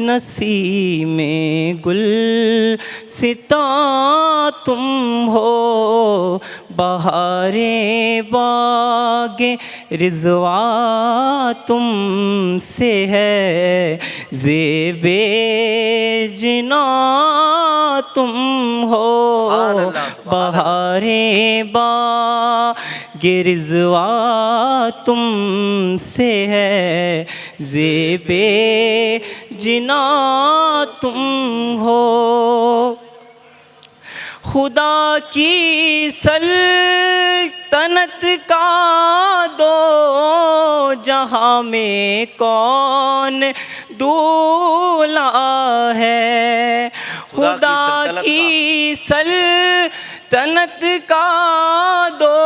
नसीमे गुल सिता तुम हो। बहारे बागे रिज़वा तुम से है, ज़ेबे जिना तुम हो। बहारे बागे रिज़वा तुम से है, ज़ेबे जिना तुम हो। खुदा की सल्तनत का दो जहाँ में कौन दूल्हा है। खुदा की सल्तनत का दो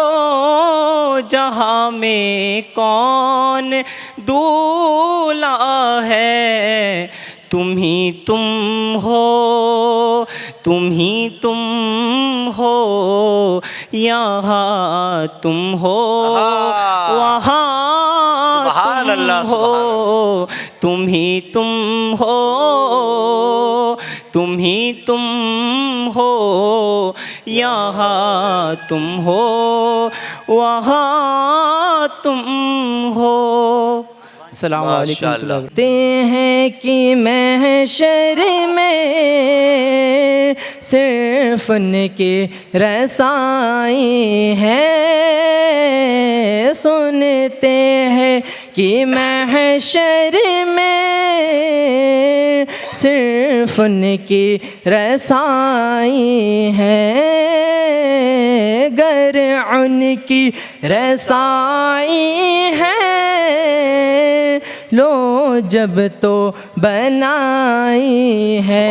जहाँ में कौन दूल्हा है। तुम ही तुम हो, तुम ही तुम हो, यहाँ तुम हो वहाँ तुम हो। तुम ही तुम हो, तुम ही तुम हो, यहाँ तुम हो वहाँ तुम हो। अस्सलाम वालेकुम। ते हैं कि महशर में सिर्फ उनकी रसाई है। सुनते हैं कि महशर में सिर्फ उनकी रसाई है। गर उनकी रसाई है लो जब तो बनाई है।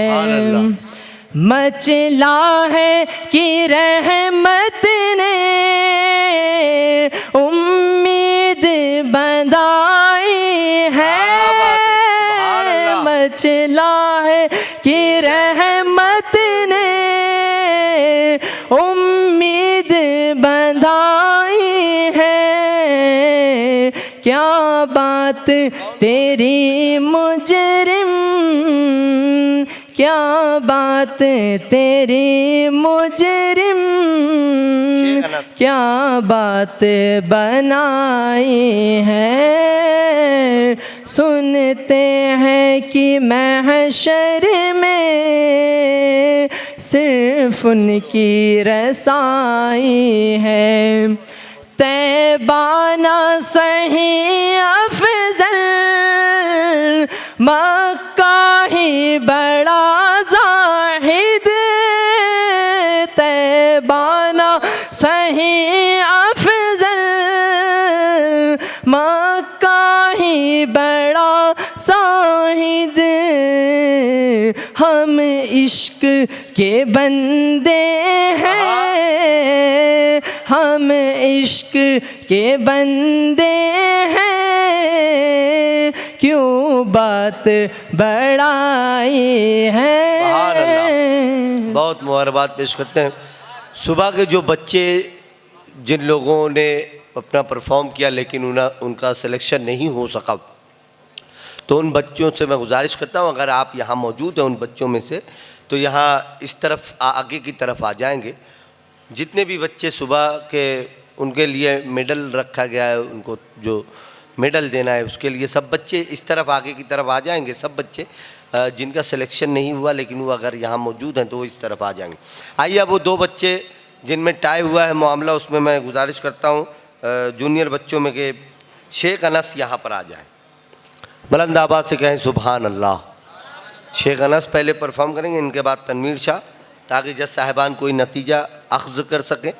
मचला है कि रहमत ने उम्मीद बंधाई है। मचला है कि रहमत ने उम्मीद बंधाई है। क्या बात तेरी मुजरिम, क्या बात तेरी मुजरिम, क्या बात बनाई है। सुनते हैं कि महशर में सिर्फ उनकी रसाई है। तैबाना सही अफजल मक्का ही बड़ा जाहिद। तैबाना सही अफजल मक्का ही बड़ा जाहिद। हम इश्क के बंदे हैं, हम इश्क के बंदे हैं, क्यों बात बढ़ाई है। बहुत मुबारकबाद पेश करते हैं। सुबह के जो बच्चे जिन लोगों ने अपना परफॉर्म किया लेकिन उनका सिलेक्शन नहीं हो सका, तो उन बच्चों से मैं गुजारिश करता हूं अगर आप यहाँ मौजूद हैं उन बच्चों में से, तो यहाँ इस तरफ आगे की तरफ आ जाएंगे। जितने भी बच्चे सुबह के उनके लिए मेडल रखा गया है, उनको जो मेडल देना है उसके लिए सब बच्चे इस तरफ आगे की तरफ आ जाएंगे। सब बच्चे जिनका सिलेक्शन नहीं हुआ लेकिन वो अगर यहाँ मौजूद हैं तो वो इस तरफ आ जाएंगे। आइए अब वो दो बच्चे जिनमें टाई हुआ है मामला, उसमें मैं गुजारिश करता हूँ जूनियर बच्चों में कि शेख अनस यहाँ पर आ जाए। बुलंद आवाज़ से कहें सुभान अल्लाह। शेख अनस पहले परफॉर्म करेंगे, इनके बाद तनवीर शाह, ताकि जज साहिबान कोई नतीजा अख्ज़ कर सकें।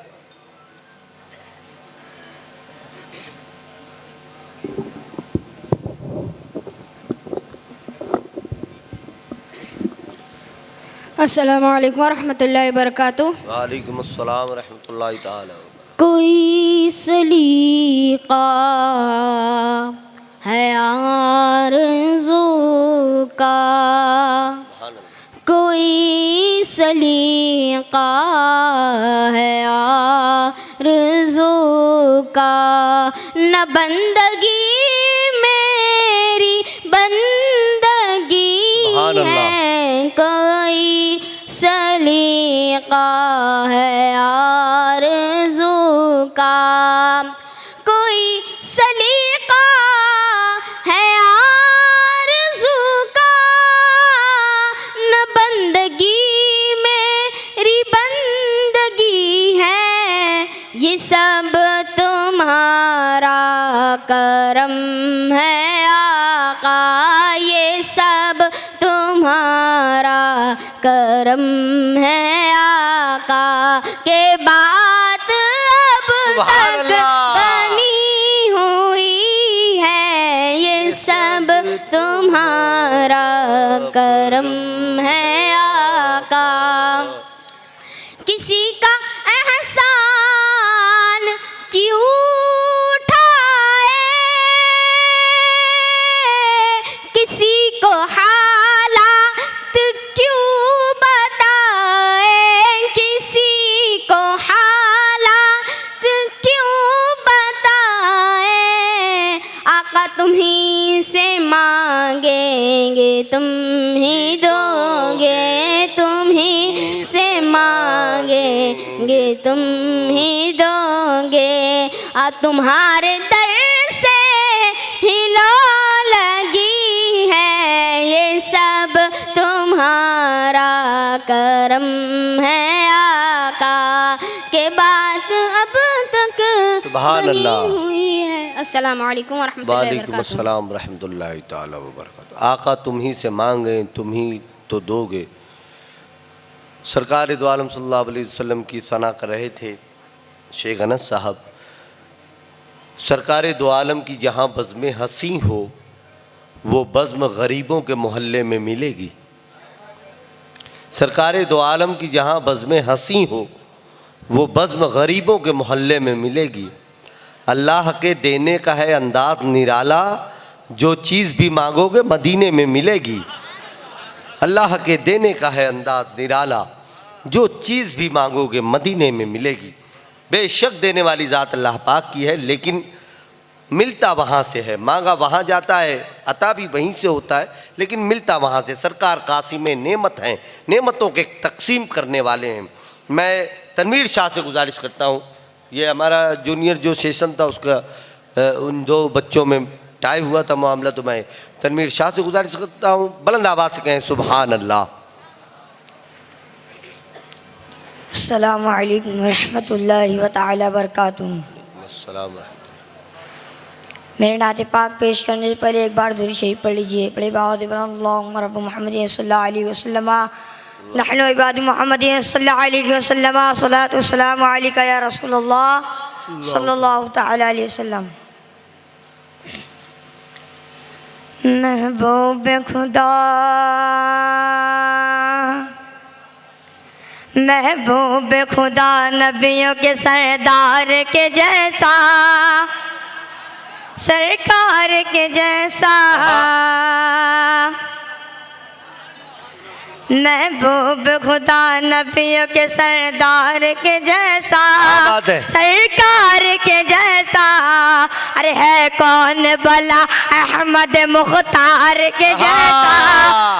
अस्सलामु अलैकुम वरहमतुल्लाहि वबरकातुहू। वालेकुम अस्सलाम रहमतुल्लाहि ताला। कोई सलीका है आरज़ू का, कोई सलीका है आरज़ू का, न बंदगी मेरी बंदगी है, कोई सलीका है आरज़ू का, कोई सलीका है आरज़ू का, न बंदगी मेरी बंदगी है, ये सब तुम्हारा करम है आका, ये सब तुम्हारा करम है आका, के बात अब तक बनी हुई है, ये सब तुम्हारा करम है आका। किसी का एहसान क्यों उठाए, किसी को हालात क्यों बताए, किसी को हालात क्यों बताए, आका तुम्हीं से मांगेंगे तुम ही दोगे, तुम्हीं से मांगेंगे तुम ही दोगे, तुम्हारे दर से ही लो लगी है, ये सब तुम्हारा करम है आका, के बात अब तक सुभान बनी अल्लाह। हुई है। अस्सलामु अलैकुम वरहमतुल्लाहि वालेकुम वबरकातुहू। अस्सलाम रहमतुल्लाहि ताला व बरकातहू। आका तुम ही से मांगे तुम ही तो दोगे। सरकार दो आलम सल्लल्लाहु अलैहि वसल्लम की सना कर रहे थे शेख अनस साहब। सरकार दो आलम की जहाँ बज़्म हसी हो वो बज़्म गरीबों के मोहल्ले में मिलेगी। सरकार दो आलम की जहाँ बज़्म हसी हो वो बज़्म गरीबों के मोहल्ले में मिलेगी। अल्लाह के देने का है अंदाज़ निराला, जो चीज़ भी मांगोगे मदीने में मिलेगी। अल्लाह के देने का है अंदाज़ निराला, जो चीज़ भी मांगोगे मदीने में मिलेगी। बेशक देने वाली ज़ात अल्लाह पाक की है, लेकिन मिलता वहाँ से है, मांगा वहाँ जाता है, अता भी वहीं से होता है, लेकिन मिलता वहाँ से। सरकार कासिम नेमत हैं, नेमतों के तकसीम करने वाले हैं। मैं तनवीर शाह से गुजारिश करता हूँ, ये हमारा जूनियर जो सेशन था उसका उन दो बच्चों में टाई हुआ था मामला, तो मैं तनवीर शाह से गुजारिश करता हूँ बुलंद आवाज़ से कहें सुभान अल्लाह। अस्सलामु अलैकुम रहमतुल्लाहि व तआला बरकातुहू। अस्सलाम। मेरे नाते पाक पेश करने से पहले एक बार दुरूद शरीफ पढ़ लीजिए। पढ़े बावत अल्लाहुम्मा रब्ब मुहम्मद सल्लल्लाहु अलैहि वसल्लम नहनु इबादु मुहम्मद सल्लल्लाहु अलैहि वसल्लम सलातु वस्सलामु अलैका या रसूलल्लाह सल्लल्लाहु तआला अलैहि वसल्लम। महबूब खुदा महबूब खुदा नबियों के सरदार के जैसा, सरकार के जैसा, महबूब खुदा नबियों के सरदार के जैसा, सरकार के जैसा, अरे है कौन भला अहमद मुख्तार के जैसा,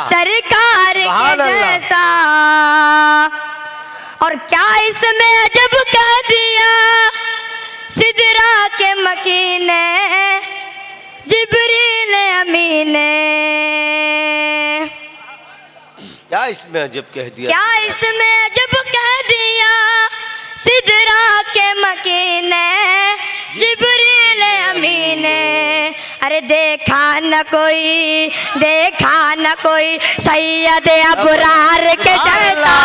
सरकार के जैसा। और क्या इसमें अजब कह दिया सिदरा के मकीने जिब्रील अमीने, क्या इसमें अजब कह दिया, क्या इसमें अजब कह दिया सिदरा के मकीने जिब्रील अमीने। अरे देखा न कोई सैयद अबरार के जैसा,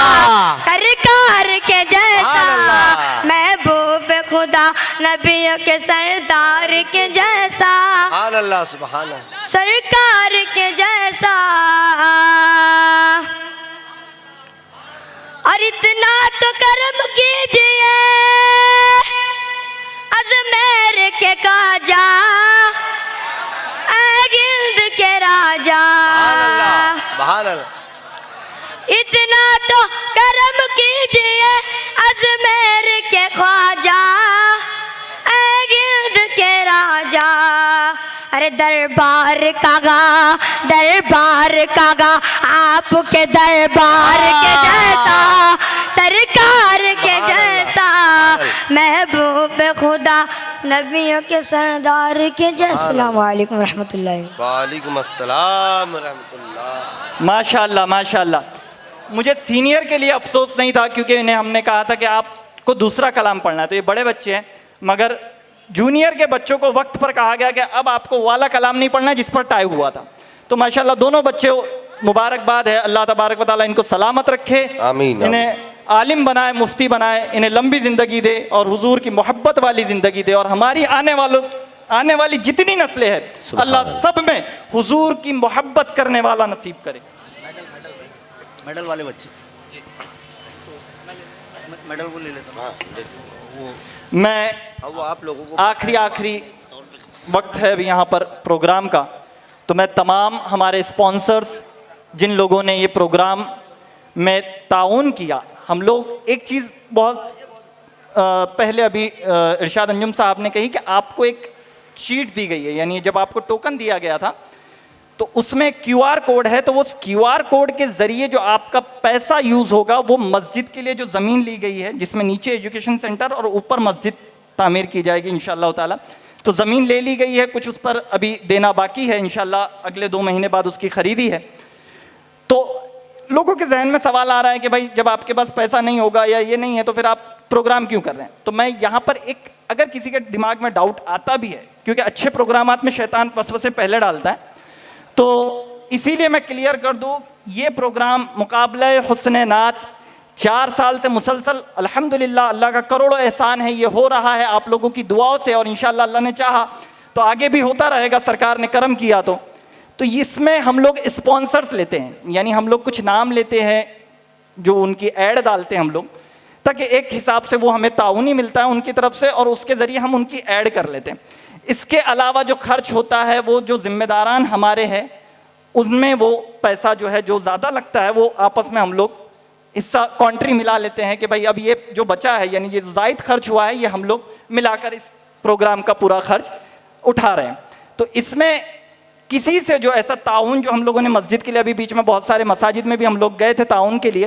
सरकार के जैसा, महबूब खुदा नबियों के सरदार के जैसा, सुभान अल्लाह, सुभान अल्लाह। सरकार के जैसा। और इतना तो कर्म कीजिए अजमेर के काजा, गिल्द के राजा, सुभान अल्लाह। इतना तो कर्म कीजिए अजमेर के ख्वाजा, गिल्द के राजा। अरे दरबार कागा आपके दरबार के जैसा, सरकार के जैसा, महबूब खुदा नबियों के सरदार के जैसा। अस्सलाम वालेकुम रहमतुल्लाहि। वालेकुम अस्सलाम रहमतुल्लाह। माशाल्लाह माशाल्लाह। मुझे सीनियर के लिए अफसोस नहीं था, क्योंकि इन्हें हमने कहा था कि आपको दूसरा कलाम पढ़ना है, तो ये बड़े बच्चे हैं, मगर जूनियर के बच्चों को वक्त पर कहा गया कि अब आपको वाला कलाम नहीं पढ़ना है जिस पर टाई हुआ था। तो माशाल्लाह दोनों बच्चे मुबारकबाद है, अल्लाह तबारक व तआला इनको सलामत रखे, आमीन। इन्हें आलिम बनाए, मुफ्ती बनाए, इन्हें लंबी ज़िंदगी दे और हुजूर की मोहब्बत वाली ज़िंदगी दे, और हमारी आने वाली जितनी नस्लें हैं अल्लाह सब में हुजूर की मोहब्बत करने वाला नसीब करे। मेडल वाले बच्चे, मेडल वो ले लेता हूँ। मैं वो आप लोगों को आखिरी वक्त है अभी यहाँ पर प्रोग्राम का, तो मैं तमाम हमारे स्पॉन्सर्स जिन लोगों ने ये प्रोग्राम में ताउन किया, हम लोग एक चीज़ बहुत पहले अभी इरशाद अंजुम साहब ने कही कि आपको एक शीट दी गई है, यानी जब आपको टोकन दिया गया था तो उसमें QR कोड है, तो वो QR कोड के ज़रिए जो आपका पैसा यूज़ होगा वो मस्जिद के लिए जो ज़मीन ली गई है, जिसमें नीचे एजुकेशन सेंटर और ऊपर मस्जिद तामीर की जाएगी इंशाअल्लाह ताला, तो ज़मीन ले ली गई है, कुछ उस पर अभी देना बाकी है, इंशाअल्लाह अगले 2 महीने बाद उसकी ख़रीदी है। तो लोगों के जहन में सवाल आ रहा है कि भाई जब आपके पास पैसा नहीं होगा या ये नहीं है तो फिर आप प्रोग्राम क्यों कर रहे हैं। तो मैं यहाँ पर एक, अगर किसी के दिमाग में डाउट आता भी है, क्योंकि अच्छे प्रोग्रामात में शैतान वसवसे पहले डालता है, तो इसीलिए मैं क्लियर कर दूँ, ये प्रोग्राम मुकाबला हुस्न नात 4 साल से मुसलसल अल्हम्दुलिल्लाह, अल्लाह का करोड़ों एहसान है, ये हो रहा है आप लोगों की दुआओं से, और इंशाअल्लाह अल्लाह ने चाहा तो आगे भी होता रहेगा, सरकार ने करम किया तो इसमें हम लोग स्पॉन्सर्स लेते हैं, यानी हम लोग कुछ नाम लेते हैं जो उनकी ऐड डालते हैं हम लोग, ताकि एक हिसाब से वो हमें ताउनी मिलता है उनकी तरफ से, और उसके ज़रिए हम उनकी ऐड कर लेते हैं। इसके अलावा जो खर्च होता है वो जो जिम्मेदारान हमारे हैं उनमें वो पैसा जो है जो ज़्यादा लगता है वो आपस में हम लोग हिस्सा कॉन्ट्री मिला लेते हैं कि भाई अब ये जो बचा है, यानी ये ज़ायद खर्च हुआ है, ये हम लोग मिलाकर इस प्रोग्राम का पूरा खर्च उठा रहे हैं। तो इसमें किसी से जो ऐसा ताउन जो हम लोगों ने मस्जिद के लिए, अभी बीच में बहुत सारे मसाजिद में भी हम लोग गए थे ताउन के लिए,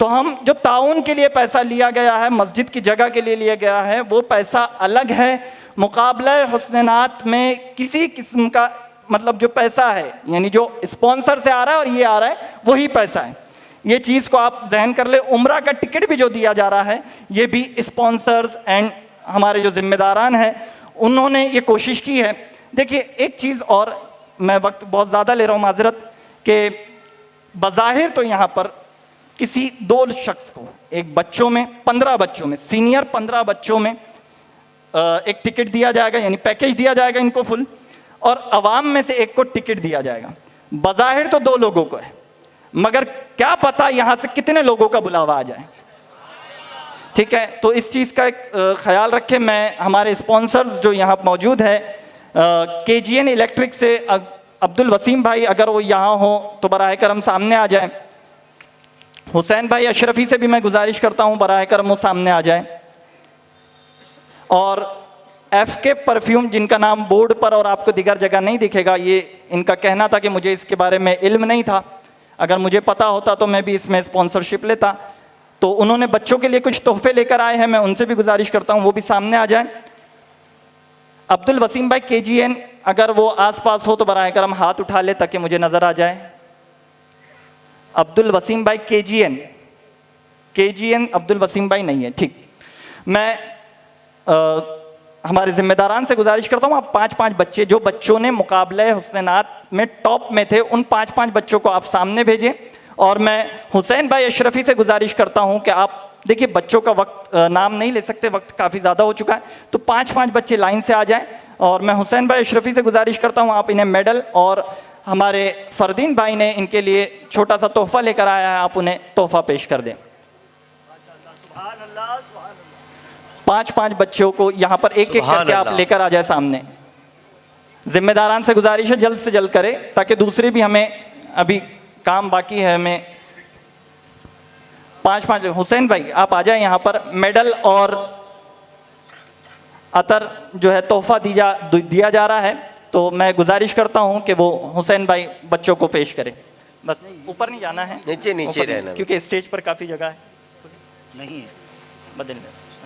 तो हम जो ताउन के लिए पैसा लिया गया है, मस्जिद की जगह के लिए लिया गया है, वो पैसा अलग है। मुकाबला हुस्नात में किसी किस्म का मतलब जो पैसा है, यानी जो स्पॉन्सर से आ रहा है और ये आ रहा है वही पैसा है, ये चीज़ को आप जहन कर ले। उम्रा का टिकट भी जो दिया जा रहा है ये भी स्पॉन्सर्स एंड हमारे जो जिम्मेदारान हैं उन्होंने ये कोशिश की है। देखिए एक चीज़ और, मैं वक्त बहुत ज़्यादा ले रहा हूँ माजरत, कि बज़ाहिर तो यहाँ पर किसी 2 शख्स को, एक बच्चों में 15 बच्चों में, सीनियर 15 बच्चों में एक टिकट दिया जाएगा, यानी पैकेज दिया जाएगा इनको फुल, और अवाम में से एक को टिकट दिया जाएगा। बज़ाहिर तो 2 लोगों को है, मगर क्या पता यहाँ से कितने लोगों का बुलावा आ जाए, ठीक है। तो इस चीज़ का एक ख्याल रखें। मैं हमारे स्पॉन्सर्स जो यहाँ मौजूद है, KGN इलेक्ट्रिक से अब्दुल वसीम भाई, अगर वो यहाँ हो तो बराह करम सामने आ जाए। हुसैन भाई अशरफी से भी मैं गुजारिश करता हूँ बराह करम वो सामने आ जाए। और FK परफ्यूम, जिनका नाम बोर्ड पर और आपको दिगर जगह नहीं दिखेगा, ये इनका कहना था कि मुझे इसके बारे में इल्म नहीं था, अगर मुझे पता होता तो मैं भी इसमें स्पॉन्सरशिप लेता। तो उन्होंने बच्चों के लिए कुछ तोहफे लेकर आए हैं, मैं उनसे भी गुजारिश करता हूँ वो भी सामने आ जाए। अब्दुल वसीम भाई KGN, अगर वो आसपास हो तो बराह करम हाथ उठा ले ताकि मुझे नज़र आ जाए। अब्दुल वसीम भाई KGN अब्दुल वसीम भाई नहीं है, ठीक। मैं हमारे ज़िम्मेदारान से गुजारिश करता हूँ, आप 5-5 बच्चे जो बच्चों ने मुकाबले हुस्न-ए-नात में टॉप में थे, उन 5-5 बच्चों को आप सामने भेजें। और मैं हुसैन भाई अशरफी से गुजारिश करता हूँ कि आप देखिए, बच्चों का वक्त नाम नहीं ले सकते, वक्त काफ़ी ज़्यादा हो चुका है, तो 5-5 बच्चे लाइन से आ जाएं। और मैं हुसैन भाई अशरफी से गुजारिश करता हूँ, आप इन्हें मेडल, और हमारे फरदीन भाई ने इनके लिए छोटा सा तोहफ़ा लेकर आया है, आप उन्हें तोहफ़ा पेश कर दें। 5-5 बच्चों को यहाँ पर एक एक करके आप लेकर आ जाए सामने। जिम्मेदारान से गुजारिश है जल्द से जल्द करें, ताकि दूसरे भी, हमें अभी काम बाकी है। हमें 5-5, हुसैन भाई आप आ जाए यहाँ पर। मेडल और अतर जो है तोहफा दिया जा रहा है, तो मैं गुजारिश करता हूँ कि वो हुसैन भाई बच्चों को पेश करें। बस ऊपर नहीं जाना है, नीचे नीचे रहना, क्योंकि स्टेज पर काफ़ी जगह है। नहीं है,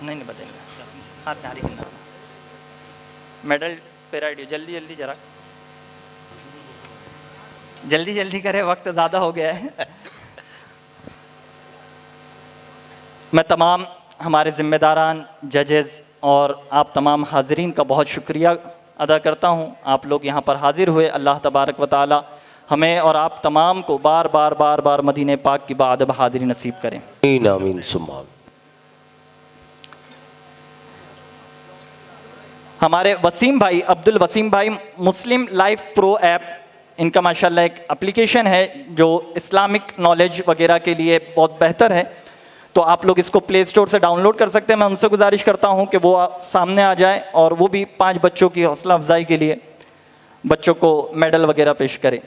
नहीं बदलना, हाथ नारी हिलना। मेडल पैराइडियो, जल्दी जल्दी, जरा जल्दी जल्दी करें, वक्त ज़्यादा हो गया है। मैं तमाम हमारे ज़िम्मेदारान, जजेस और आप तमाम हाज़रीन का बहुत शुक्रिया अदा करता हूँ। आप लोग यहाँ पर हाज़िर हुए। अल्लाह तबारक व तआला हमें और आप तमाम को बार बार बार बार मदीने पाक की बादब हाज़िरी नसीब करें। आमीन आमीन सुम्मा। हमारे वसीम भाई, अब्दुल वसीम भाई, मुस्लिम लाइफ प्रो ऐप, इनका माशाल्लाह एक एप्लीकेशन है जो इस्लामिक नॉलेज वगैरह के लिए बहुत बेहतर है, तो आप लोग इसको प्ले स्टोर से डाउनलोड कर सकते हैं। मैं उनसे गुजारिश करता हूं कि वो सामने आ जाए और वो भी 5 बच्चों की हौसला अफजाई के लिए बच्चों को मेडल वगैरह पेश करें।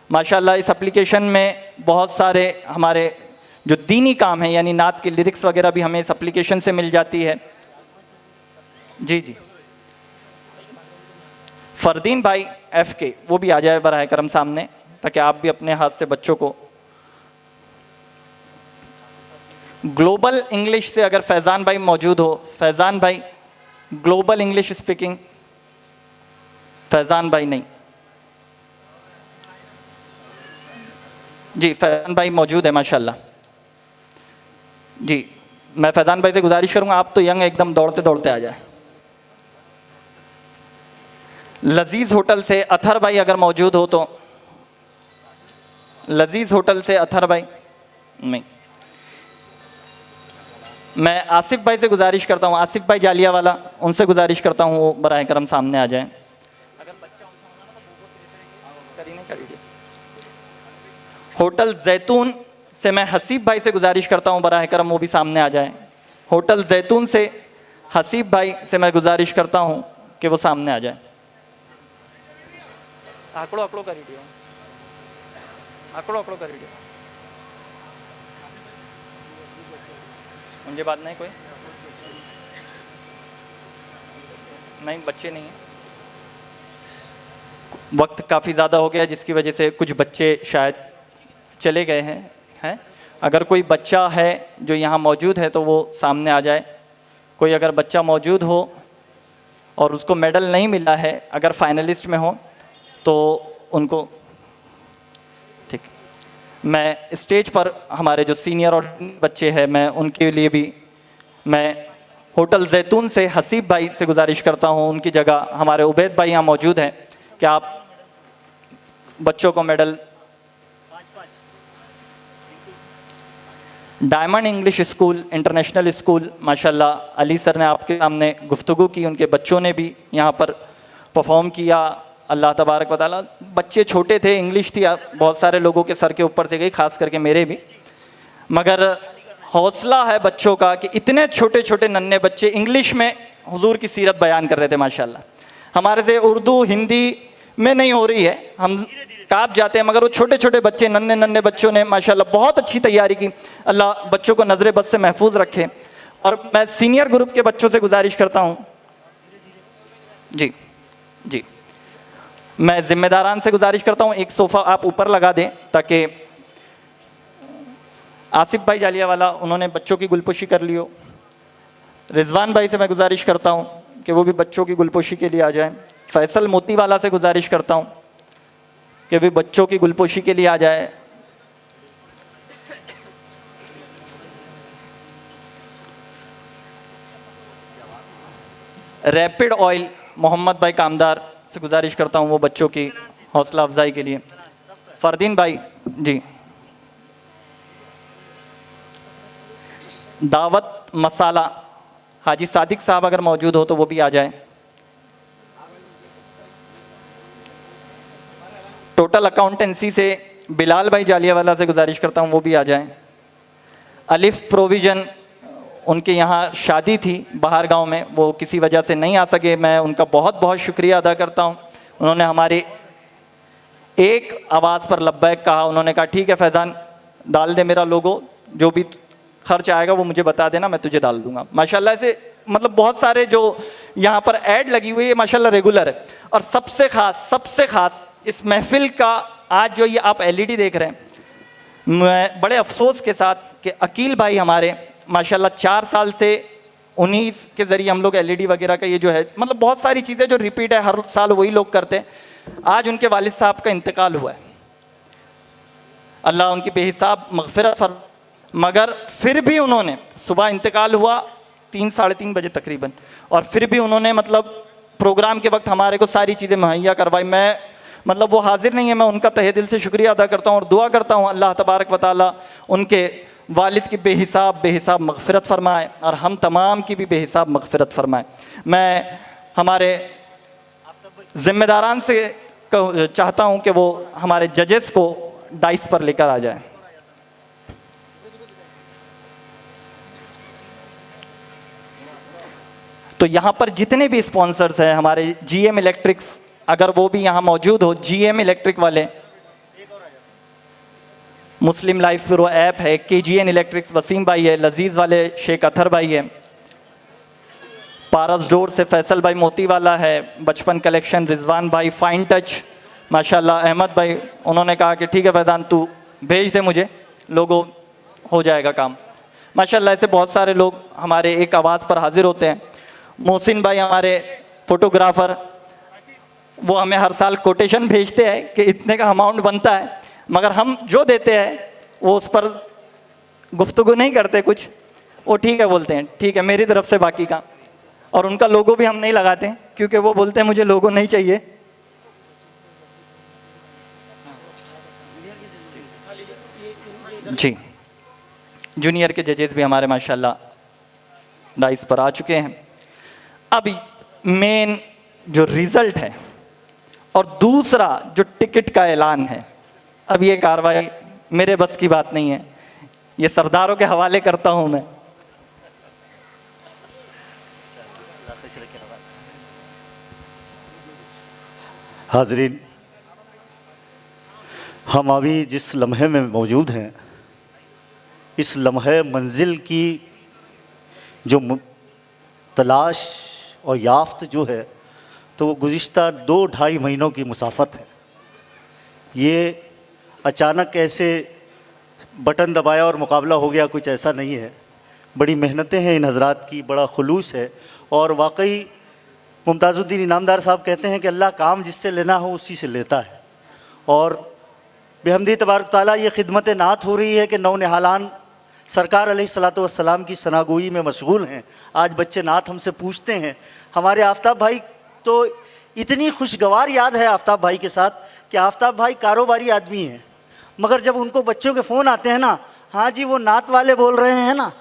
माशाल्लाह इस एप्लीकेशन में बहुत सारे हमारे जो दीनी काम है, यानी नात की लिरिक्स वगैरह भी हमें इस एप्लीकेशन से मिल जाती है। जी जी, फरदीन भाई FK वो भी आ जाए बराह करम सामने, ताकि आप भी अपने हाथ से बच्चों को। ग्लोबल इंग्लिश से अगर फैज़ान भाई मौजूद हो, फैज़ान भाई ग्लोबल इंग्लिश स्पीकिंग, फैज़ान भाई नहीं जी, फैज़ान भाई मौजूद है माशाल्लाह जी। मैं फैज़ान भाई से गुजारिश करूंगा, आप तो यंग एकदम दौड़ते दौड़ते आ जाए। लजीज होटल से अथर भाई अगर मौजूद हो तो, लजीज होटल से अथर भाई नहीं। मैं आसिफ भाई से गुजारिश करता हूँ, आसिफ भाई जालिया वाला, उनसे गुजारिश करता हूँ वो बराह करम सामने आ जाएं। अगर बच्चा होटल जैतून से मैं हसीब भाई से गुजारिश करता हूँ बराह करम वो भी सामने आ जाएं। होटल जैतून से हसीब भाई से मैं गुजारिश करता हूँ कि वो सामने आ जाए। आकड़ो आकड़ो कर दियो, आकड़ो आकड़ो कर दियो, मुझे बात नहीं, कोई नहीं, बच्चे नहीं हैं, वक्त काफ़ी ज़्यादा हो गया जिसकी वजह से कुछ बच्चे शायद चले गए हैं। अगर कोई बच्चा है जो यहाँ मौजूद है तो वो सामने आ जाए। कोई अगर बच्चा मौजूद हो और उसको मेडल नहीं मिला है, अगर फाइनलिस्ट में हो तो उनको, ठीक। मैं स्टेज पर हमारे जो सीनियर और बच्चे हैं, मैं उनके लिए भी मैं होटल जैतून से हसीब भाई से गुजारिश करता हूं, उनकी जगह हमारे उबैद भाई यहाँ मौजूद हैं कि आप बच्चों को medal. Diamond English school international school, माशाल्लाह अली सर ने आपके सामने गुफ्तगू की, उनके बच्चों ने भी यहाँ पर परफॉर्म किया। अल्लाह तबारक व तआला, बच्चे छोटे थे, इंग्लिश थी बहुत सारे लोगों के सर के ऊपर से गई, खास करके मेरे भी, मगर हौसला है बच्चों का कि इतने छोटे छोटे नन्हे बच्चे इंग्लिश में हुजूर की सीरत बयान कर रहे थे माशाल्लाह। हमारे से उर्दू हिंदी में नहीं हो रही है, हम काँप जाते हैं, मगर वो छोटे छोटे बच्चे, नन्हे नन्हे बच्चों ने माशाल्लाह बहुत अच्छी तैयारी की। अल्लाह बच्चों को नज़र बद से महफूज रखे। और मैं सीनियर ग्रुप के बच्चों से गुजारिश करता हूँ, जी जी, मैं ज़िम्मेदारान से गुजारिश करता हूँ एक सोफ़ा आप ऊपर लगा दें, ताकि आसिफ भाई जालिया वाला, उन्होंने बच्चों की गुलपोशी कर लियो। रिजवान भाई से मैं गुजारिश करता हूँ कि वो भी बच्चों की गुलपोशी के लिए आ जाएं। फैसल मोती वाला से गुजारिश करता हूँ कि भी बच्चों की गुलपोशी के लिए आ जाए। रैपिड ऑयल मोहम्मद भाई कामदार से गुजारिश करता हूँ वो बच्चों की हौसला अफजाई के लिए। फरदीन भाई जी। दावत मसाला हाजी सादिक साहब अगर मौजूद हो तो वो भी आ जाए। टोटल अकाउंटेंसी से बिलाल भाई जालियावाला से गुजारिश करता हूँ वो भी आ जाए। अलिफ प्रोविज़न उनके यहाँ शादी थी बाहर गांव में, वो किसी वजह से नहीं आ सके, मैं उनका बहुत बहुत शुक्रिया अदा करता हूँ। उन्होंने हमारी एक आवाज़ पर लब्बैक कहा। उन्होंने कहा ठीक है फैज़ान डाल दे मेरा लोगो, जो भी खर्च आएगा वो मुझे बता देना, मैं तुझे डाल दूंगा। माशाल्लाह से मतलब बहुत सारे जो यहाँ पर ऐड लगी हुई है माशाल्लाह रेगुलर है। और सबसे ख़ास इस महफिल का आज जो ये आप LED देख रहे हैं, मैं बड़े अफसोस के साथ कि अकील भाई हमारे माशाल्लाह 4 साल से उन्हीं के ज़रिए हम लोग LED वगैरह का ये जो है मतलब बहुत सारी चीज़ें जो रिपीट है हर साल वही लोग करते हैं। आज उनके वालिद साहब का इंतकाल हुआ है, अल्लाह उनकी बेहिसाब मग़फ़िरत फर, मगर फिर भी उन्होंने सुबह इंतकाल हुआ 3 साढ़े 3 बजे तकरीबन, और फिर भी उन्होंने मतलब प्रोग्राम के वक्त हमारे को सारी चीज़ें मुहैया करवाई। मैं मतलब वो हाजिर नहीं है, मैं उनका तहे दिल से शुक्रिया अदा करता हूँ और दुआ करता हूँ अल्लाह तबारक व तआला उनके वालिद की बेहिसाब मग़फ़िरत फरमाए और हम तमाम की भी बेहिसाब मग़फ़िरत फरमाए। मैं हमारे ज़िम्मेदारान से चाहता हूँ कि वो हमारे जजेस को डाइस पर लेकर आ जाए। तो यहाँ पर जितने भी स्पॉन्सर्स हैं हमारे GM इलेक्ट्रिक्स, अगर वो भी यहाँ मौजूद हो, GM इलेक्ट्रिक वाले, मुस्लिम लाइफ ब्यूरो ऐप है, KGN इलेक्ट्रिक्स वसीम भाई है, लजीज़ वाले शेख अथर भाई है, पारस डोर से फैसल भाई मोती वाला है, बचपन कलेक्शन रिजवान भाई, फाइन टच माशाल्लाह अहमद भाई, उन्होंने कहा कि ठीक है फैज़ान तू भेज दे मुझे, लोगो हो जाएगा काम। माशाल्लाह ऐसे बहुत सारे लोग हमारे एक आवाज़ पर हाजिर होते हैं। मोहसिन भाई हमारे फ़ोटोग्राफ़र, वो हमें हर साल कोटेशन भेजते हैं कि इतने का अमाउंट बनता है, मगर हम जो देते हैं वो उस पर गुफ्तगू नहीं करते कुछ, वो ठीक है बोलते हैं ठीक है मेरी तरफ से बाकी का, और उनका लोगो भी हम नहीं लगाते क्योंकि वो बोलते हैं मुझे लोगो नहीं चाहिए। जी जूनियर के जजेस भी हमारे माशाल्लाह डाइस पर आ चुके हैं। अब मेन जो रिज़ल्ट है और दूसरा जो टिकट का ऐलान है, अब ये कार्रवाई मेरे बस की बात नहीं है, ये सरदारों के हवाले करता हूं मैं। हाज़रीन, हम अभी जिस लम्हे में मौजूद हैं, इस लम्हे मंजिल की जो तलाश और याफ्त जो है तो वो गुज़िश्ता 2-2.5 महीनों की मुसाफत है। ये अचानक ऐसे बटन दबाया और मुकाबला हो गया, कुछ ऐसा नहीं है। बड़ी मेहनतें हैं इन हज़रात की, बड़ा खुलूस है, और वाकई मुमताज़ुद्दीन इनामदार साहब कहते हैं कि अल्लाह काम जिससे लेना हो उसी से लेता है। और बेहमदी तबारक ताला ये खिदमत नात हो रही है कि नौनिहालान सरकार अलैहिस्सलातु वस्सलाम की सनागोई में मशगूल हैं। आज बच्चे नात हमसे पूछते हैं। हमारे आफ्ताब भाई तो इतनी खुशगवार याद है आफ्ताब भाई के साथ कि आफ्ताब भाई कारोबारी आदमी हैं, मगर जब उनको बच्चों के फ़ोन आते हैं ना, हाँ जी वो नात वाले बोल रहे हैं ना,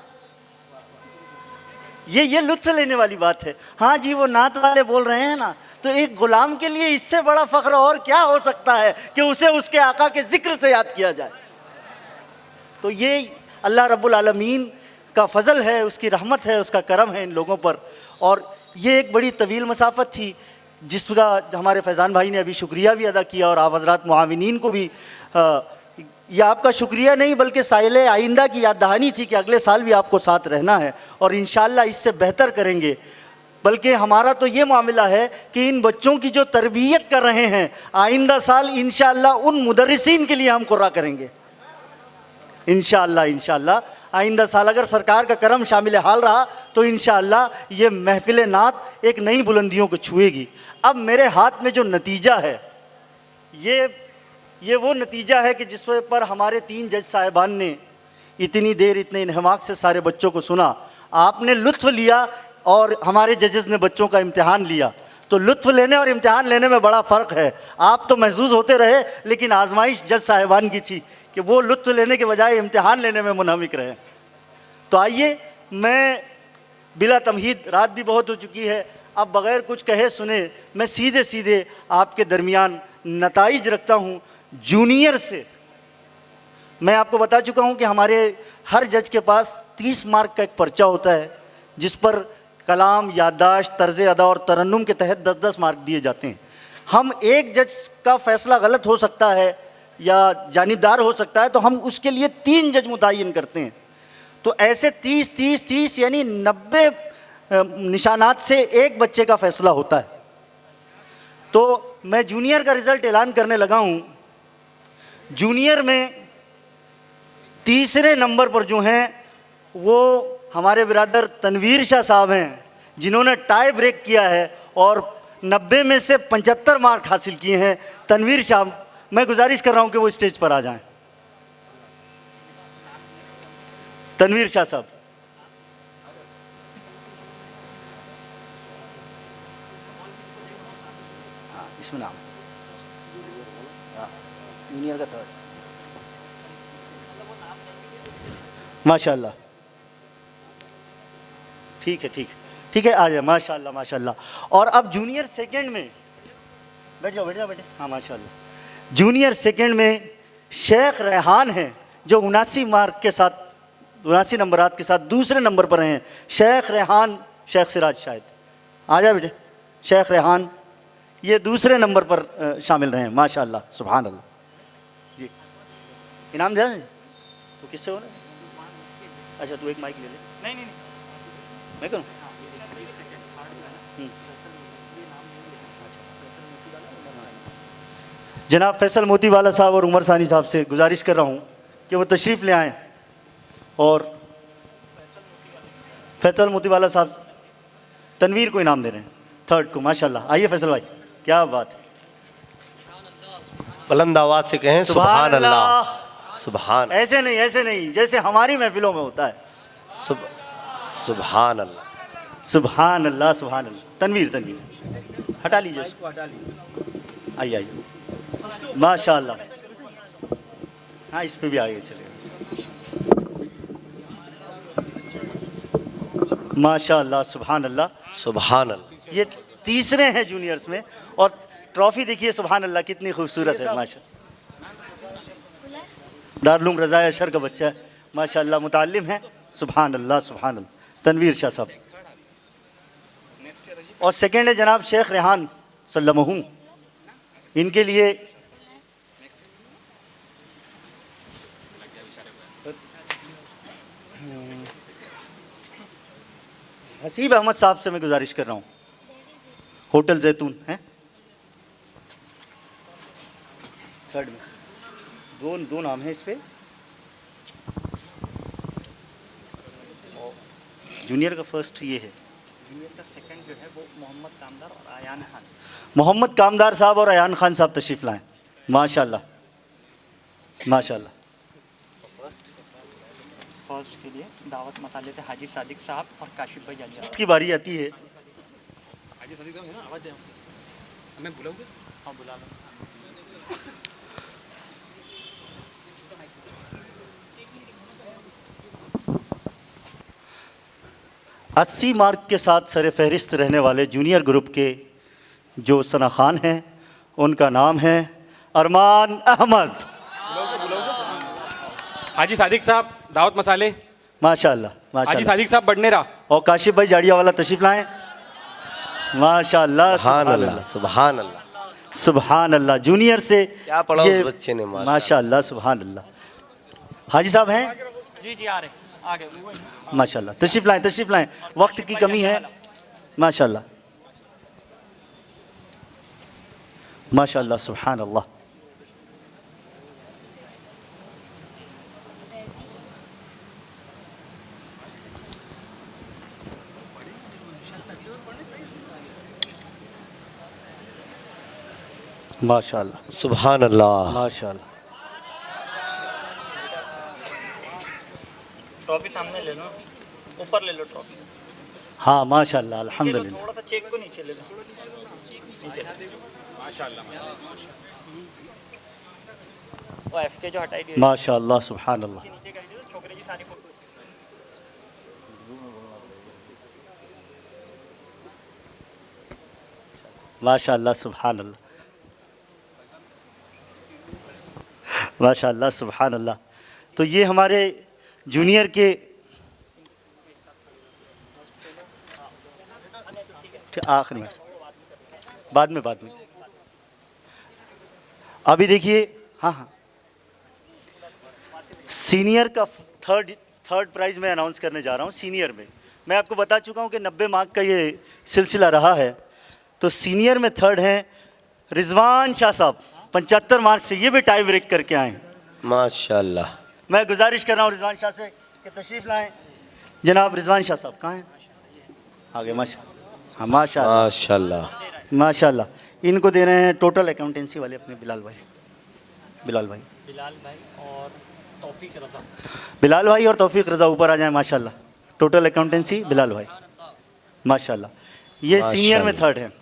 ये लुत्फ़ लेने वाली बात है। हाँ जी वो नात वाले बोल रहे हैं ना, तो एक ग़ुलाम के लिए इससे बड़ा फ़ख्र और क्या हो सकता है कि उसे उसके आका के ज़िक्र से याद किया जाए। तो ये अल्लाह रब्बुल आलमीन का फ़ज़ल है, उसकी रहमत है, उसका करम है इन लोगों पर। और ये एक बड़ी तवील मसाफ़त थी जिसका हमारे फैज़ान भाई ने अभी शुक्रिया भी अदा किया, और आप हज़रात मुआविनीन को भी ये आपका शुक्रिया नहीं बल्कि साइल आइंदा की याद दहानी थी कि अगले साल भी आपको साथ रहना है और इंशाअल्लाह इससे बेहतर करेंगे। बल्कि हमारा तो ये मामला है कि इन बच्चों की जो तरबियत कर रहे हैं, आइंदा साल इंशाअल्लाह उन मुदर्रिसीन के लिए हम कुर्रा करेंगे इंशाअल्लाह। आइंदा साल अगर सरकार का करम शामिल हाल रहा तो इंशाअल्लाह ये महफिल नात एक नई बुलंदियों को छुएगी। अब मेरे हाथ में जो नतीजा है ये वो नतीजा है कि जिस पर हमारे 3 जज साहिबान ने इतनी देर इतने इन्हमाक से सारे बच्चों को सुना, आपने लुत्फ़ लिया और हमारे जजेस ने बच्चों का इम्तिहान लिया, तो लुत्फ़ लेने और इम्तिहान लेने में बड़ा फ़र्क है। आप तो महसूस होते रहे, लेकिन आजमाइश जज साहिबान की थी कि वो लुत्फ़ लेने के बजाय इम्तिहान लेने में मुनहमिक रहे। तो आइए, मैं बिला तमहीद, रात भी बहुत हो चुकी है, अब बग़ैर कुछ कहे सुने मैं सीधे सीधे आपके दरमियान नताइज रखता हूँ। जूनियर से मैं आपको बता चुका हूँ कि हमारे हर जज के पास 30 मार्क का एक पर्चा होता है, जिस पर कलाम, याददाश्त, तर्ज़ अदा और तरन्नुम के तहत 10-10 मार्क दिए जाते हैं। हम एक जज का फ़ैसला गलत हो सकता है या जानिबदार हो सकता है, तो हम उसके लिए 3 जज मुतय्यन करते हैं। तो ऐसे 30 यानी 90 निशानात से एक बच्चे का फ़ैसला होता है। तो मैं जूनियर का रिज़ल्ट ऐलान करने लगा हूँ। जूनियर में तीसरे नंबर पर जो हैं वो हमारे बिरादर तनवीर शाह साहब हैं, जिन्होंने टाई ब्रेक किया है और 90 में से 75 मार्क हासिल किए हैं। तनवीर शाह, मैं गुजारिश कर रहा हूं कि वो स्टेज पर आ जाएं। तनवीर शाह साहब। हाँ, इसमें नाम जूनियर का 3rd। माशाल्लाह, ठीक है, आ जाए। माशाल्लाह। और अब जूनियर सेकंड में बैठ जाओ बेटे। हाँ, माशाल्लाह। जूनियर सेकंड में शेख रेहान हैं, जो 79 मार्क के साथ, 79 नंबरात के साथ दूसरे नंबर पर हैं। शेख रेहान, शेख सिराज शायद आ जाए बेटे। शेख रेहान ये दूसरे नंबर पर शामिल रहे हैं। माशाल्लाह, सुभान अल्लाह। जी, इनाम दिया तो किससे हो रहा है? अच्छा, तू एक माइक ले ले। नहीं, मैं करूँ? जनाब फैसल मोतीवाला साहब और उमर सानी साहब से गुजारिश कर रहा हूँ कि वो तशरीफ़ ले आएँ। और फैसल मोतीवाला साहब तनवीर को इनाम दे रहे हैं, 3rd को। माशाल्लाह, आइए फैसल भाई, क्या बात है। बुलंद आवाज़ से कहें सुभान अल्लाह। सुभान। ऐसे नहीं, जैसे हमारी महफिलों में होता है। सुभान अल्लाह। तनवीर हटा लीजिए उसको, आइए। माशाल्लाह। हाँ, इस पे भी आगे चलेगा। माशाल्लाह, सुभान अल्लाह। ये तीसरे हैं जूनियर्स में, और ट्रॉफी देखिए, सुभान अल्लाह, कितनी खूबसूरत है। माशाल्लाह, दारुल रज़ाए अशर का बच्चा है। माशाल्लाह, मुताल्लिम है। सुभान अल्लाह। तनवीर शाह साहब। और सेकंड है जनाब शेख रेहान सल्लमहू। इनके लिए हसीब अहमद साहब से मैं गुजारिश कर रहा हूँ। होटल जैतून है 3rd में। दो नाम है इस पे। जूनियर का 1st ये है। जूनियर का 2nd जो है वो मोहम्मद कामदार और अयान खान। मोहम्मद कामदार साहब और अयान खान साहब तशरीफ़ लाएँ। माशाल्लाह। फर्स्ट के लिए दावत मसाले थे हाजी सादिक साहब और काशिफ भाई जालिया। की बारी आती है। हाजी सादिक साहब है ना, आवाज़ दे। मैं बुलाऊंगा? हाँ, बुला लो। 80 मार्क के साथ सर फहरिस्त रहने वाले जूनियर ग्रुप के जो सना खान हैं, उनका नाम है अरमान अहमद। हाजी सादिक साहब दावत मसाले। माशाल्लाह, हाजी माशाल्लाह। सादिक साहब बडनेरा। और काशिफ भाई जाड़िया वाला तशरीफ लाएं। माशाल्लाह, सुभान अल्लाह, सुभान अल्लाह, सुभान अल्लाह। जूनियर से क्या पढ़ा ये- उस बच्चे ने, माशाल्लाह, सुभान अल्लाह। हाजी साहब हैं? जी आ रहे, आ गए। माशाल्लाह, तशरीफ लाएं। वक्त की कमी है। माशाल्लाह, माशाल्लाह, सुभान अल्लाह। माशाल्लाह, सुभान अल्लाह। माशाल्लाह। ट्रॉफी सामने ले लो, ऊपर ले लो ट्रॉफी। हाँ माशाल्लाह अल्हम्दुलिल्लाह। थोड़ा सा चेक को नीचे ले लो। वो एफ के जो हटाई दिए माशाल्लाह सुभान अल्लाह। नीचे कर दीजिए, छोकरे की सारी फोटो। माशाल्लाह सुभान अल्लाह, माशाल्लाह सुभान अल्लाह। तो ये हमारे जूनियर के आखिर में, बाद में अभी देखिए। हाँ हाँ, सीनियर का थर्ड प्राइज़ मैं अनाउंस करने जा रहा हूँ। सीनियर में मैं आपको बता चुका हूँ कि 90 मार्क का ये सिलसिला रहा है। तो सीनियर में थर्ड हैं रिजवान शाह साहब, 75 मार्क से, ये भी टाई ब्रेक करके आए हैं। माशाल्लाह। मैं गुजारिश कर रहा हूँ रिजवान शाह से कि तशरीफ़ लाएं। जनाब रिजवान शाह साहब कहाँ हैं? आगे हाँ माशाल्लाह माशाल्लाह माशाल्लाह। इनको दे रहे हैं टोटल अकाउंटेंसी वाले अपने बिलाल भाई और तौफीक रजा। बिलाल भाई और तौफीक रज़ा ऊपर आ जाएं माशाल्लाह। टोटल अकाउंटेंसी बिलाल भाई माशाल्लाह। ये सीनियर में थर्ड है।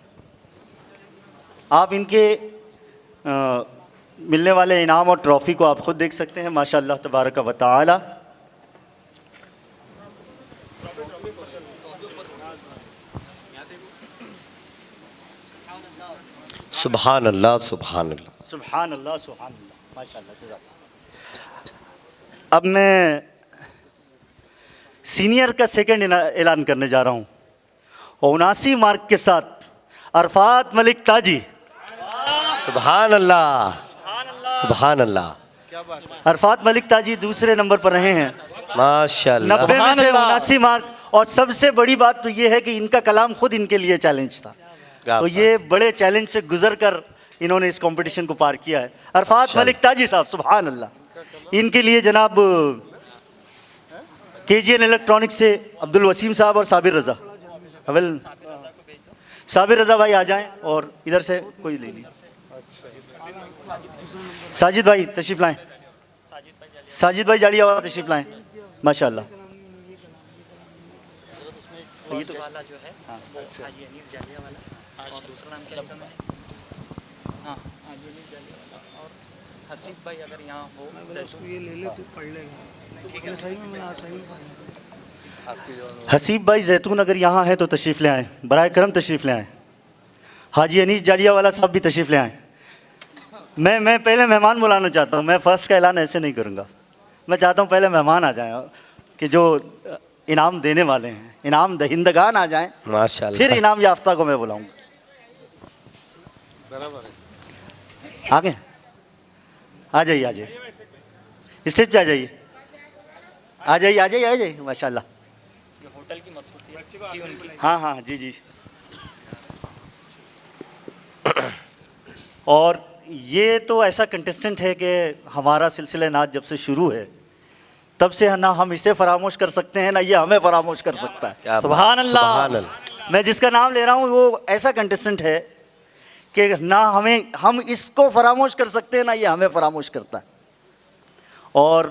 आप इनके मिलने वाले इनाम और ट्रॉफ़ी को आप खुद देख सकते हैं माशाल्लाह तबारक व तआला। सुभान अल्लाह सुभान अल्लाह सुभान अल्लाह सुभान अल्लाह माशाल्लाह जज़ाक। अब मैं सीनियर का सेकंड ऐलान करने जा रहा हूँ। 79 मार्क के साथ अरफात मलिक ताजी। सुभान अल्लाह सुभान अल्लाह। अरफात मलिक ताजी दूसरे नंबर पर रहे हैं माशाल्लाह। 90 में से 79 मार्क। और सबसे बड़ी बात तो ये है कि इनका कलाम खुद इनके लिए चैलेंज था। तो ये बड़े चैलेंज से गुजर कर इन्होंने इस कंपटीशन को पार किया है। अरफात मलिक ताजी साहब सुभान अल्लाह। इनके लिए जनाब KGN इलेक्ट्रॉनिक्स से अब्दुल वसीम साहब और साबिर रज़ा, अवल साबिर रज़ा भाई आ जाएं और इधर से कोई ले लीजिए। साजिद भाई तशरीफ़ लाएं। साजिद भाई जाड़िया वाला तशरीफ़ लाएं माशाल्लाह। ये तो वाला जो है हाजी अनीस जालिया वाला, और दूसरा नाम क्या रखा मैंने? हाँ हाजी अनीस जालिया वाला। और हसीब भाई अगर यहाँ हो ये ले ले, तू पढ़ लेगा। ठीक है सही में सही। हसीब भाई जैतून अगर यहाँ है तो तशरीफ़ ले आएँ, बराए करम तशरीफ़ ले आएँ। हाजी अनीस जालिया वाला साहब भी तशरीफ़ ले आएँ। मैं पहले मेहमान बुलाना चाहता हूँ। मैं फ़र्स्ट का ऐलान ऐसे नहीं करूँगा। मैं चाहता हूँ पहले मेहमान आ जाएँ कि जो इनाम देने वाले हैं, इनाम दहिंदगान आ जाएँ माशाल्लाह। फिर इनाम याफ्ता को मैं बुलाऊँगा। आगे आ जाइए स्टेज पे आ जाइए माशाल्लाह। होटल की मसरूफियत थी उनकी। हाँ जी। और ये तो ऐसा कंटेस्टेंट है कि हमारा सिलसिला नात जब से शुरू है तब से ना हम इसे फरामोश कर सकते हैं ना ये हमें फरामोश कर सकता है। सुभान अल्लाह। सुभान अल्लाह। मैं जिसका नाम ले रहा हूँ वो ऐसा कंटेस्टेंट है कि ना हम इसको फरामोश कर सकते हैं ना ये हमें फरामोश करता है। और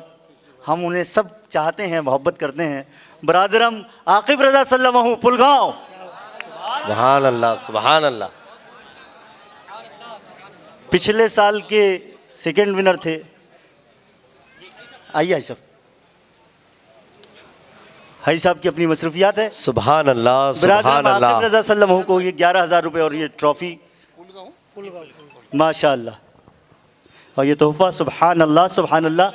हम उन्हें सब चाहते हैं, मोहब्बत करते हैं। बरादरम आकिब रज़ा सल्लल्लाहु पुलगांव। सुभान अल्लाह सुभान अल्लाह। पिछले साल के सेकंड विनर थे। आइए हाई साहब की अपनी मसरूफियात है। सुभान अल्लाह सुभान बरादरम अल्लाह। आकिब रज़ा सल्लल्लाहु को ये 11,000 रुपये और ये ट्रॉफ़ी माशाल्लाह। और ये तोहफ़ा सुभान अल्लाह सुभान अल्लाह।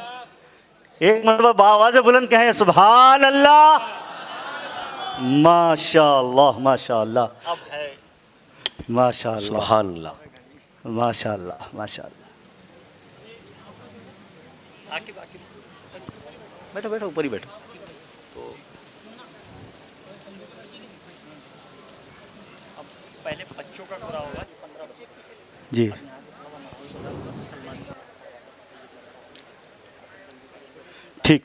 एक मतलब आवाज़ बुलंद कहें सुभान अल्लाह माशाल्लाह माशाल्लाह अब है माशाल्लाह सुभान अल्लाह माशाल्लाह माशाल्लाह। बैठो ऊपर ही बैठो। अब पहले बच्चों का पूरा होगा 15 जी ठीक।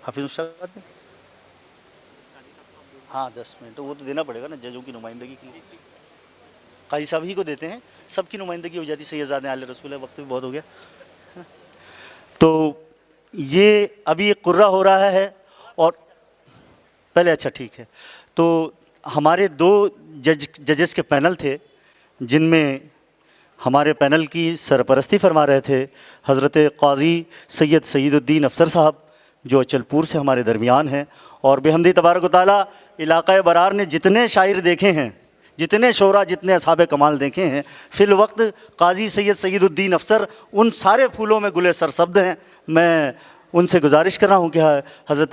हाफिज़ उस्ताद ने हाँ 10 मिनट तो वो तो देना पड़ेगा ना जजों की नुमाइंदगी के लिए। काजी साहब ही को देते हैं, सबकी नुमाइंदगी हो जाती। सैयदाने आले रसूल है, वक्त भी बहुत हो गया। तो ये अभी एक कुर्रा हो रहा है और पहले अच्छा ठीक है। तो हमारे 2 जजेस के पैनल थे, जिनमें हमारे पैनल की सरपरस्ती फरमा रहे थे हज़रत क़ाज़ी सैयद सईदुद्दीन अफसर साहब, जो अचलपुर से हमारे दरमियान हैं। और बेहमदी तबारक व तआला इलाक़ा बरार ने जितने शायर देखे हैं, जितने शोरा, जितने असहाब कमाल देखे हैं, फ़िल वक्त क़ाज़ी सैयद सईदुद्दीन अफसर उन सारे फूलों में गुले सरसब्द हैं। मैं उनसे गुजारिश कर रहा हूँ कि हज़रत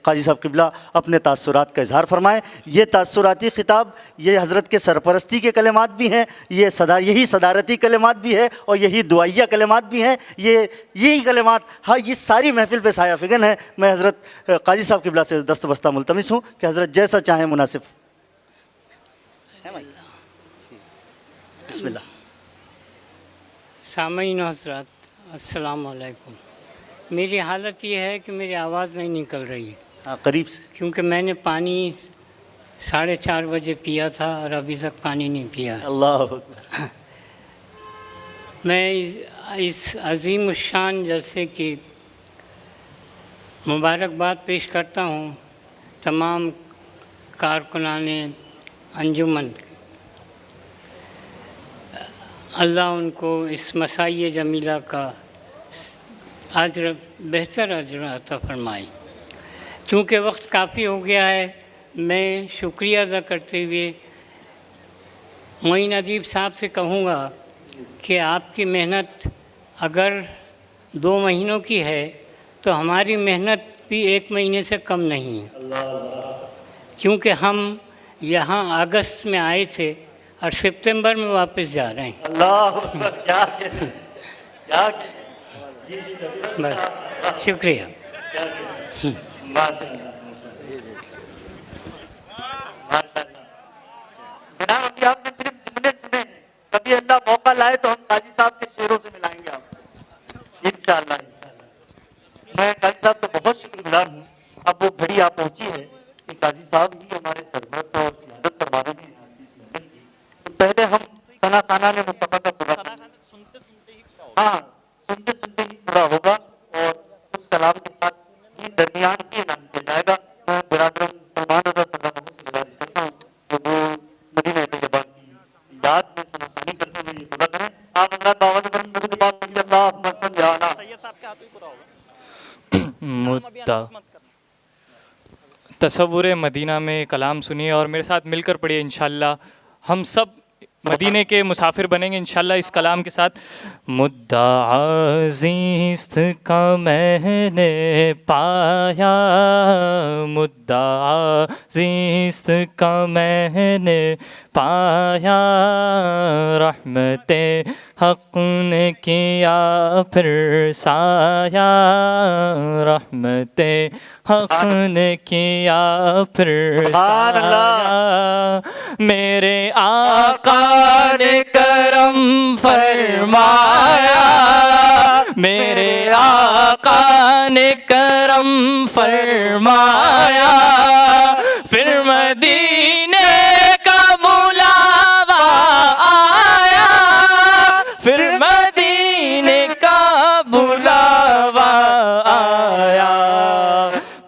क़ाज़ी साहब क़िबला अपने तासुरात का इज़हार फरमाएँ। ये तासुराती ख़िताब ये हज़रत के सरपरस्ती के कलिमात भी हैं, यही सदारती कलिमात भी है और यही दुआइया कलिमात भी हैं। यही कलिमात हाँ ये सारी महफ़िल पे साया फ़िगन है। मैं हज़रत क़ाज़ी साहब क़िबला से दस्तबस्ता मुल्तमिस हूँ कि हज़रत जैसा चाहें मुनासिब। बिस्मिल्लाह। सामईन हज़रात अस्सलाम वालेकुम। मेरी हालत ये है कि मेरी आवाज़ नहीं निकल रही है। हाँ, करीब से। क्योंकि मैंने पानी 4:30 बजे पिया था और अभी तक पानी नहीं पिया। अल्लाह अकबर। मैं इस अजीम शान जलसे की मुबारकबाद पेश करता हूँ तमाम कारकुनान अंजुमन। अल्लाह उनको इस मसाई जमीला का अजर बेहतर अजर अता फरमाए। चूँकि वक्त काफ़ी हो गया है, मैं शुक्रिया अदा करते हुए मोइन अदीब साहब से कहूँगा कि आपकी मेहनत अगर 2 महीनों की है तो हमारी मेहनत भी 1 महीने से कम नहीं है, क्योंकि हम यहाँ अगस्त में आए थे और सितंबर में वापस जा रहे हैं। अल्लाह क्या बस शुक्रिया। जनाब अभी आपने सिर्फ जुमले सुने हैं, कभी अल्लाह मौका लाए तो हम काजी साहब के शेरों से मिलाएंगे आपको इंशाअल्लाह। मैं काजी साहब का बहुत शुक्रगुजार हूँ। अब वो घड़ी आ पहुंची है कि काजी साहब ही हमारे सरबराह और सियादत फरमा रहे हैं आज इस महफिल की। तो पहले हम सना खाना ने मुस्तफा का पूरा हाँ सुनते सुनते ही पूरा होगा और उस कलाम के साथ ही दरमियान ही ऐलान किया जाएगा। मैं बिरादर सलमान रज़ा सल्लल्लाहु अलैहि वसल्लम से गुजारिश करता हूँ कि वो मदीना तैयबा की याद में सनाखानी करते हुए ये पूरा करें। आप हज़रात बावत पर मुझे बात करिए। अल्लाहुम्मा सल्ली अला सैयद साहब के हाथ ही पूरा होगा। मुद्दा तसव्वुर मदीना में कलाम सुनिए और मेरे साथ मिलकर पढ़िए। इंशाअल्लाह हम सब मदीने के मुसाफिर बनेंगे इंशाअल्लाह इस कलाम के साथ। मुद्दा अज़ीज़ का मैंने पाया, मुद्दा अज़ीज़ का मैंने पाया, रहमते हक़ ने किया फिर साया, रहमते हक़ ने किया फिर साया, मेरे आका ने करम फरमाया, मेरे आका ने करम फरमाया, फिर मदीने का बुलावा आया, फिर मदीने का बुलावा आया,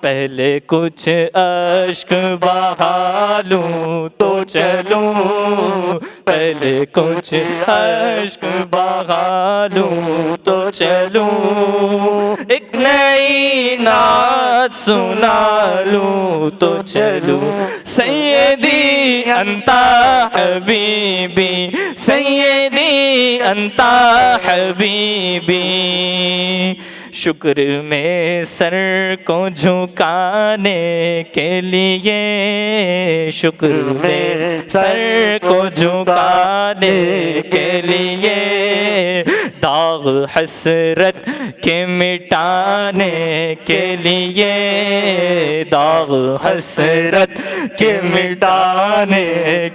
पहले कुछ अश्क बहा लूं तो चलूं, पहले कुछ अश्क बहा लूं तो चलूं, एक नई नात सुना लूं तो चलूं, सैयदी अंता हबीबी, सैयदी अंता हबीबी, शुक्र में सर को झुकाने के लिए, शुक्र में सर को झुकाने के लिए, दाग हसरत के मिटाने के लिए, दाग हसरत के मिटाने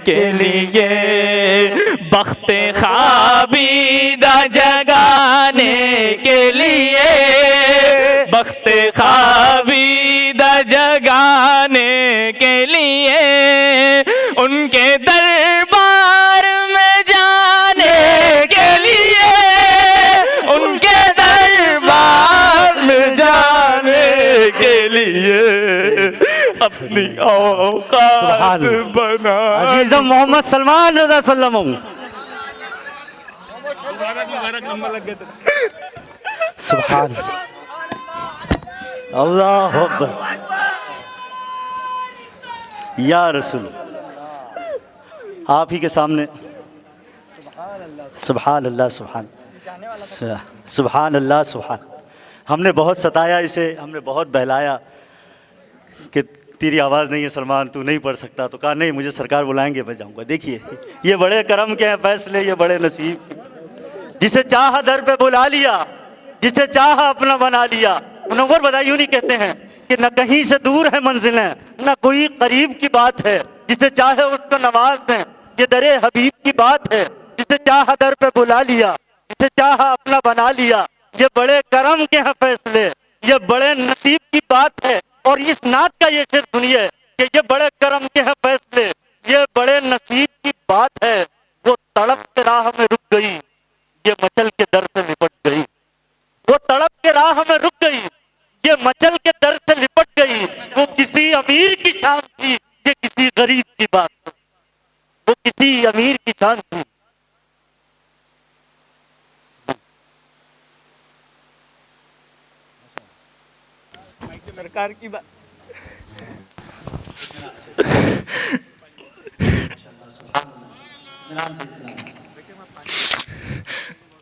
के लिए, बख्ते ख्वाबीदा जगाने के लिए, बख्ते ख्वाबीदा जगाने के लिए, उनके दरबार में जाने के लिए, उनके दरबार में जाने के लिए, अब अपनी औकात बना अजीज़म मोहम्मद सलमान रज़ा सल्लम सुभान अल्लाह अकबर या रसूल आप ही के सामने सुभान अल्लाह सुभान अल्लाह सुभान। हमने बहुत सताया इसे, हमने बहुत बहलाया कि तेरी आवाज़ नहीं है सलमान, तू नहीं पढ़ सकता। तो कहा नहीं, मुझे सरकार बुलाएंगे मैं जाऊंगा। देखिए ये बड़े करम के हैं फैसले, ये बड़े नसीब। जिसे चाहा दर पे बुला लिया, जिसे चाहा अपना बना लिया। मुनव्वर बदायूं नहीं कहते हैं कि न कहीं से दूर है मंजिलें, न कोई करीब की बात है। जिसे चाहे उसको नवाज दें, ये दरे हबीब की बात है। जिसे चाहा दर पे बुला लिया, जिसे चाहा अपना बना लिया। ये बड़े करम के हैं फैसले, ये बड़े नसीब की बात है। और इस नात का ये शेर सुनिए कि ये बड़े करम के हैं फैसले, ये बड़े नसीब की बात है। वो तड़प के राह में रुक गई, ये मचल के दर से लिपट गई। वो तड़प के राह में रुक गई, ये मचल के दर से लिपट गई। वो किसी अमीर की शान थी, ये किसी गरीब की बात थी। वो किसी अमीर की शान थी। सरकार की बात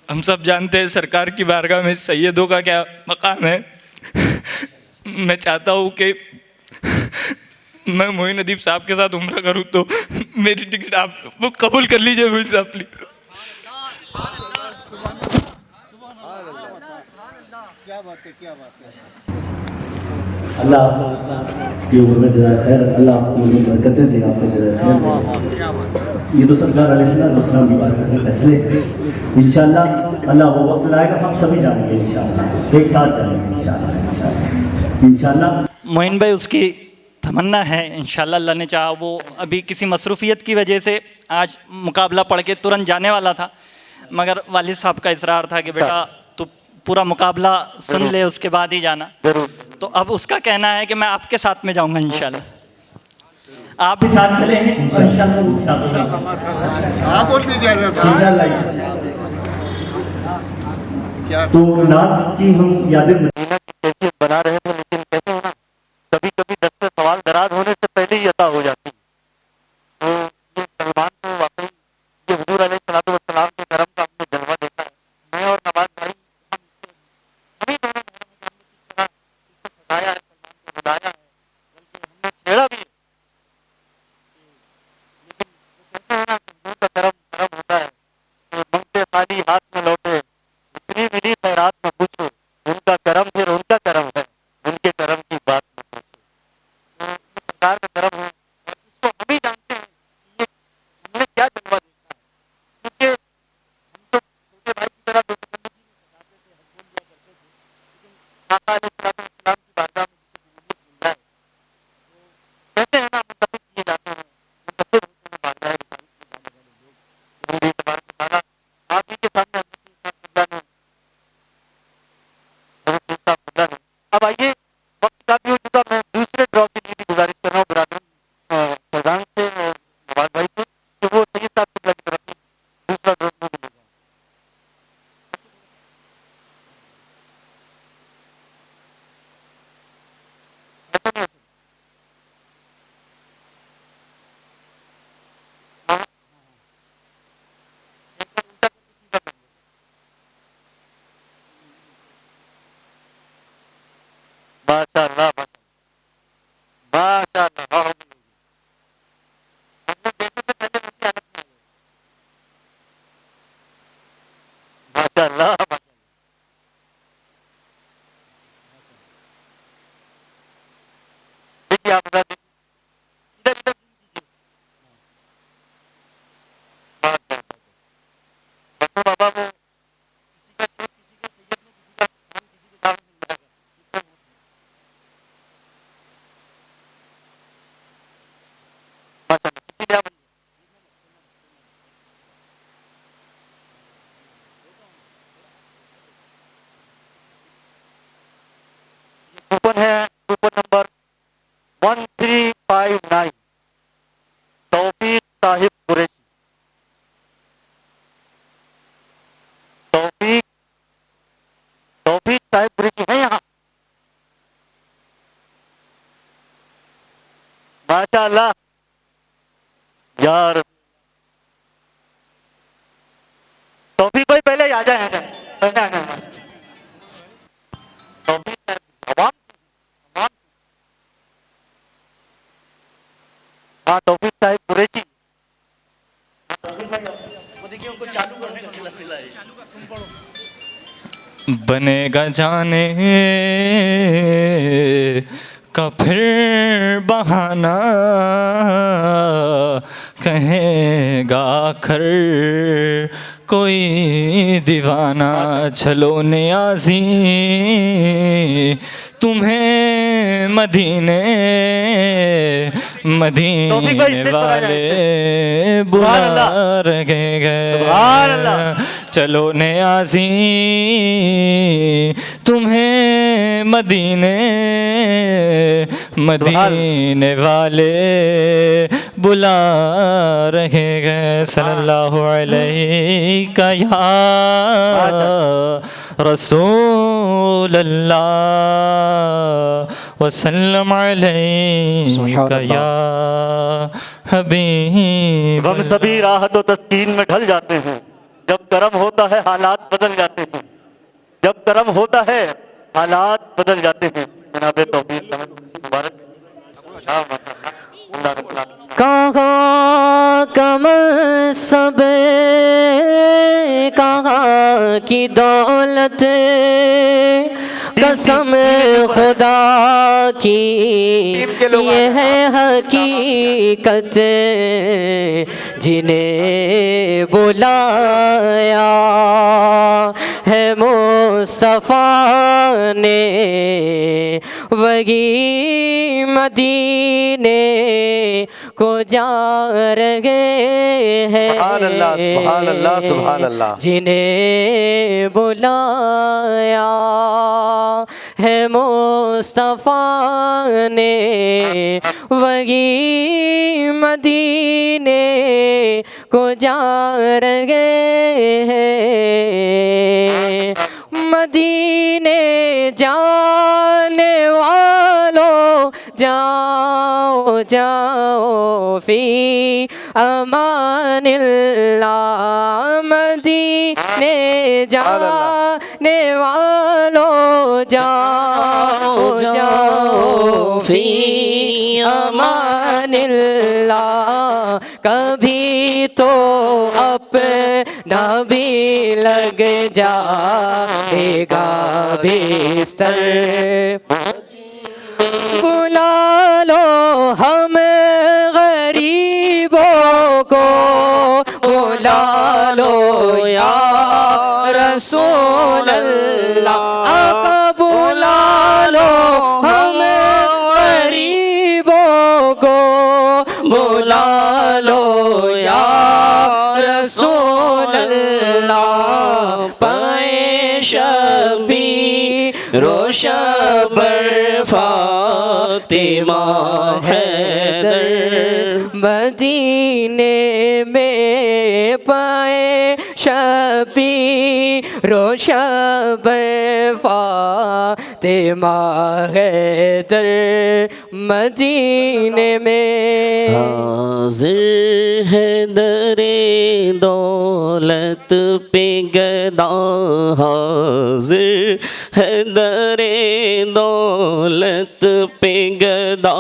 हम सब जानते हैं सरकार की बारगाह में सैयदों का क्या मकाम है। मैं चाहता हूँ कि मैं मोइन अदीब साहब के साथ उम्रा करूँ, तो मेरी टिकट आप वो कबूल कर लीजिए मोइन साहब प्लीज। अल्लाह की उम्र में जरा खैर, अल्लाह आपकी उम्र में बरकतें दे, आपको जरा खैर। ये तो सरकार अलैहिस्सलाम की बात करने फैसले इंशाअल्लाह अल्लाह वो वक्त लाएगा, हम सभी जाएंगे इंशाअल्लाह, एक साथ जाएंगे इंशाअल्लाह। मोइन भाई उसकी तमन्ना है इंशाअल्लाह, अल्लाह ने चाहा। वो अभी किसी मसरूफियत की वजह से आज मुकाबला पढ़ के तुरंत जाने वाला था, मगर वालिद साहब का इसरार था कि बेटा तू पूरा मुकाबला सुन ले, उसके बाद ही जाना। तो अब उसका कहना है कि मैं आपके साथ में जाऊंगा इंशाल्लाह। आप भी साथ चलेंगे तो नात की हम यादें बना रहे थे, लेकिन कहते हैं ना कभी कभी दस्ते सवाल दराज होने से पहले ही अता हो जाती है। तो ये सलमान को वाकई ये हुजूर अलैहिस्सलातु वस्सलाम के करम का हमने जलवा देखा है। मैं और नवाज भाई हम ही दोनों किस तरह इसको सजाया है, सलमान को बुलाया है, बल्कि हमने छेड़ा भी है। लेकिन कहते हैं ना हुजूर का करम होता है। तो मंगते खाली हाथ में लौटे, इतनी मिली खैरात में पूछो, उनका करम फिर उनका करम है, उनके करम की बात में पूछो। तो ये सरकार का करम है और इसको हम ही जानते हैं कि ये हमने क्या जलवा देखा है। क्योंकि हम तो छोटे भाई की तरह बेतकल्लुफ़ी में सजाते थे, हंस बोल दिया करते थे, लेकिन आका अलैहिस्सलाम की बारगाह में जिसे कबूलियत मिल जाए तो कहते हैं ना मुंतखब किए जाते हैं, मुंतखब होते हैं बारगाह रिसालत में जाने वाले लोग। मुझे तबारक ताला आप ही के सामने अब आइए, वक्त काफी हो चुका। मैं दूसरे ड्रॉ के लिए भी गुजारिश कर रहा हूँ बरादर फैजान से और नवाज भाई से कि वो सैयद साहब की तरफ दूसरा ड्रॉ में भी ले जाएं। ऐसा नहीं है हाँ, एक बार उल्टा करके सीधा कर लिया। माशाअल्लाह माशाअल्लाह, हमने जैसे तो पहले वैसी हालत में है। माशाअल्लाह माशाअल्लाह। देखिए आप बता दीजिए, इधर इधर कीजिए। बस तो बाबा वो किसी का शेख, किसी का सैयद में, किसी का खान, किसी के सामने मिल जाएगा। माशाअल्लाह कितनी क्या बनी है। कूपन है, कूपन नंबर 13 659 तौफीक साहिब कुरैशी। तौफीक साहिब कुरैशी है यहाँ? माशाअल्लाह यार। तौफीक भाई पहले ही आ जाए, पहले आ जाए। तौफीक साहब आवाम से। हाँ तौफीक साहिब कुरैशी। देखिए उनको चालू करने का मिला है। बनेगा जाने का फिर बहाना, कहेगा आखिर कोई दीवाना, चलो नियाज़ी तुम्हें मदीने वाले बुला रहे गए, चलो नियाज़ी तुम्हें मदीने वाले बुला रहे गए। सल्लल्लाहु अलैहि या रसूल अल्लाह वसल्लम अलैका या हबीब। हम सभी राहत और तस्कीन में ढल जाते हैं, जब करम होता है हालात बदल जाते हैं, जब करम होता है हालात बदल जाते हैं। जनाब तौफीक मुबारक। कहाँ कमर सब कहाँ की दौलत, कसम खुदा की ये है हकीकत, जिन्हें बुलाया है मुस्तफ़ा ने वही मदीने को जा रहे हैं। सुभान अल्लाह, सुभान अल्लाह, सुभान अल्लाह। जिन्हें बुलाया है मुस्तफ़ा ने वही मदीने को जा रहे हैं। मदीने जाने वालों जाओ जाओ फी अमानिल्लाह, मदीने जाने वालों जाओ जाओ फी अमानिल्लाह। कभी तो अपना भी लग जाएगा बिस्तर, बुला लो हम गरीबों को, बुला लो या रसूल अल्लाह। आका बुला लो हम गरीबों को, बुला लो या रसूल अल्लाह। पाए शबी रोशबर फातिमा हैदर, मदीने में पाए शबी रोशबर फातिमा हैदर, मदीने में। हाज़िर है दरे दौलत पे गदा, हाज़िर है दरे दौलत पे गदा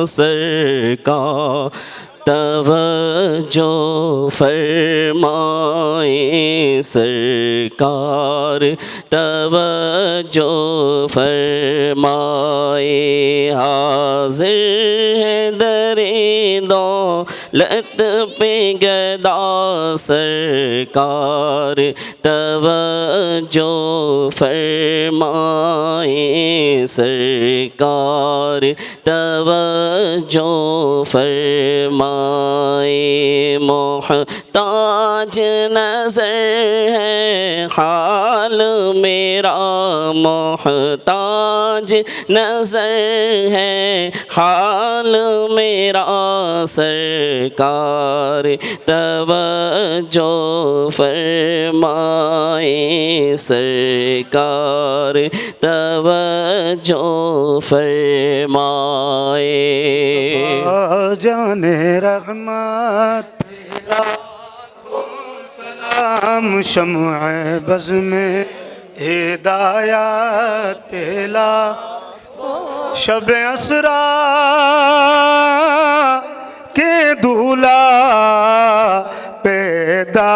सरकार, तवज्जो फरमाए सरकार, तवज्जो फरमाए। हाज़िर है दरे दौलत पे गदा सरकार, तवज्जो फरमाए सरकार, तवज्जो फरमाए। मोहताज नज़र है हाल मेरा, मोहताज नज़र है हाल मेरा सरकार तवज्जो फरमाए सरकार तवज्जो फरमाए जाने रहमत सलाम शम्अ बज़ में हिदायत पेला शब असरा के दूल्हा पैदा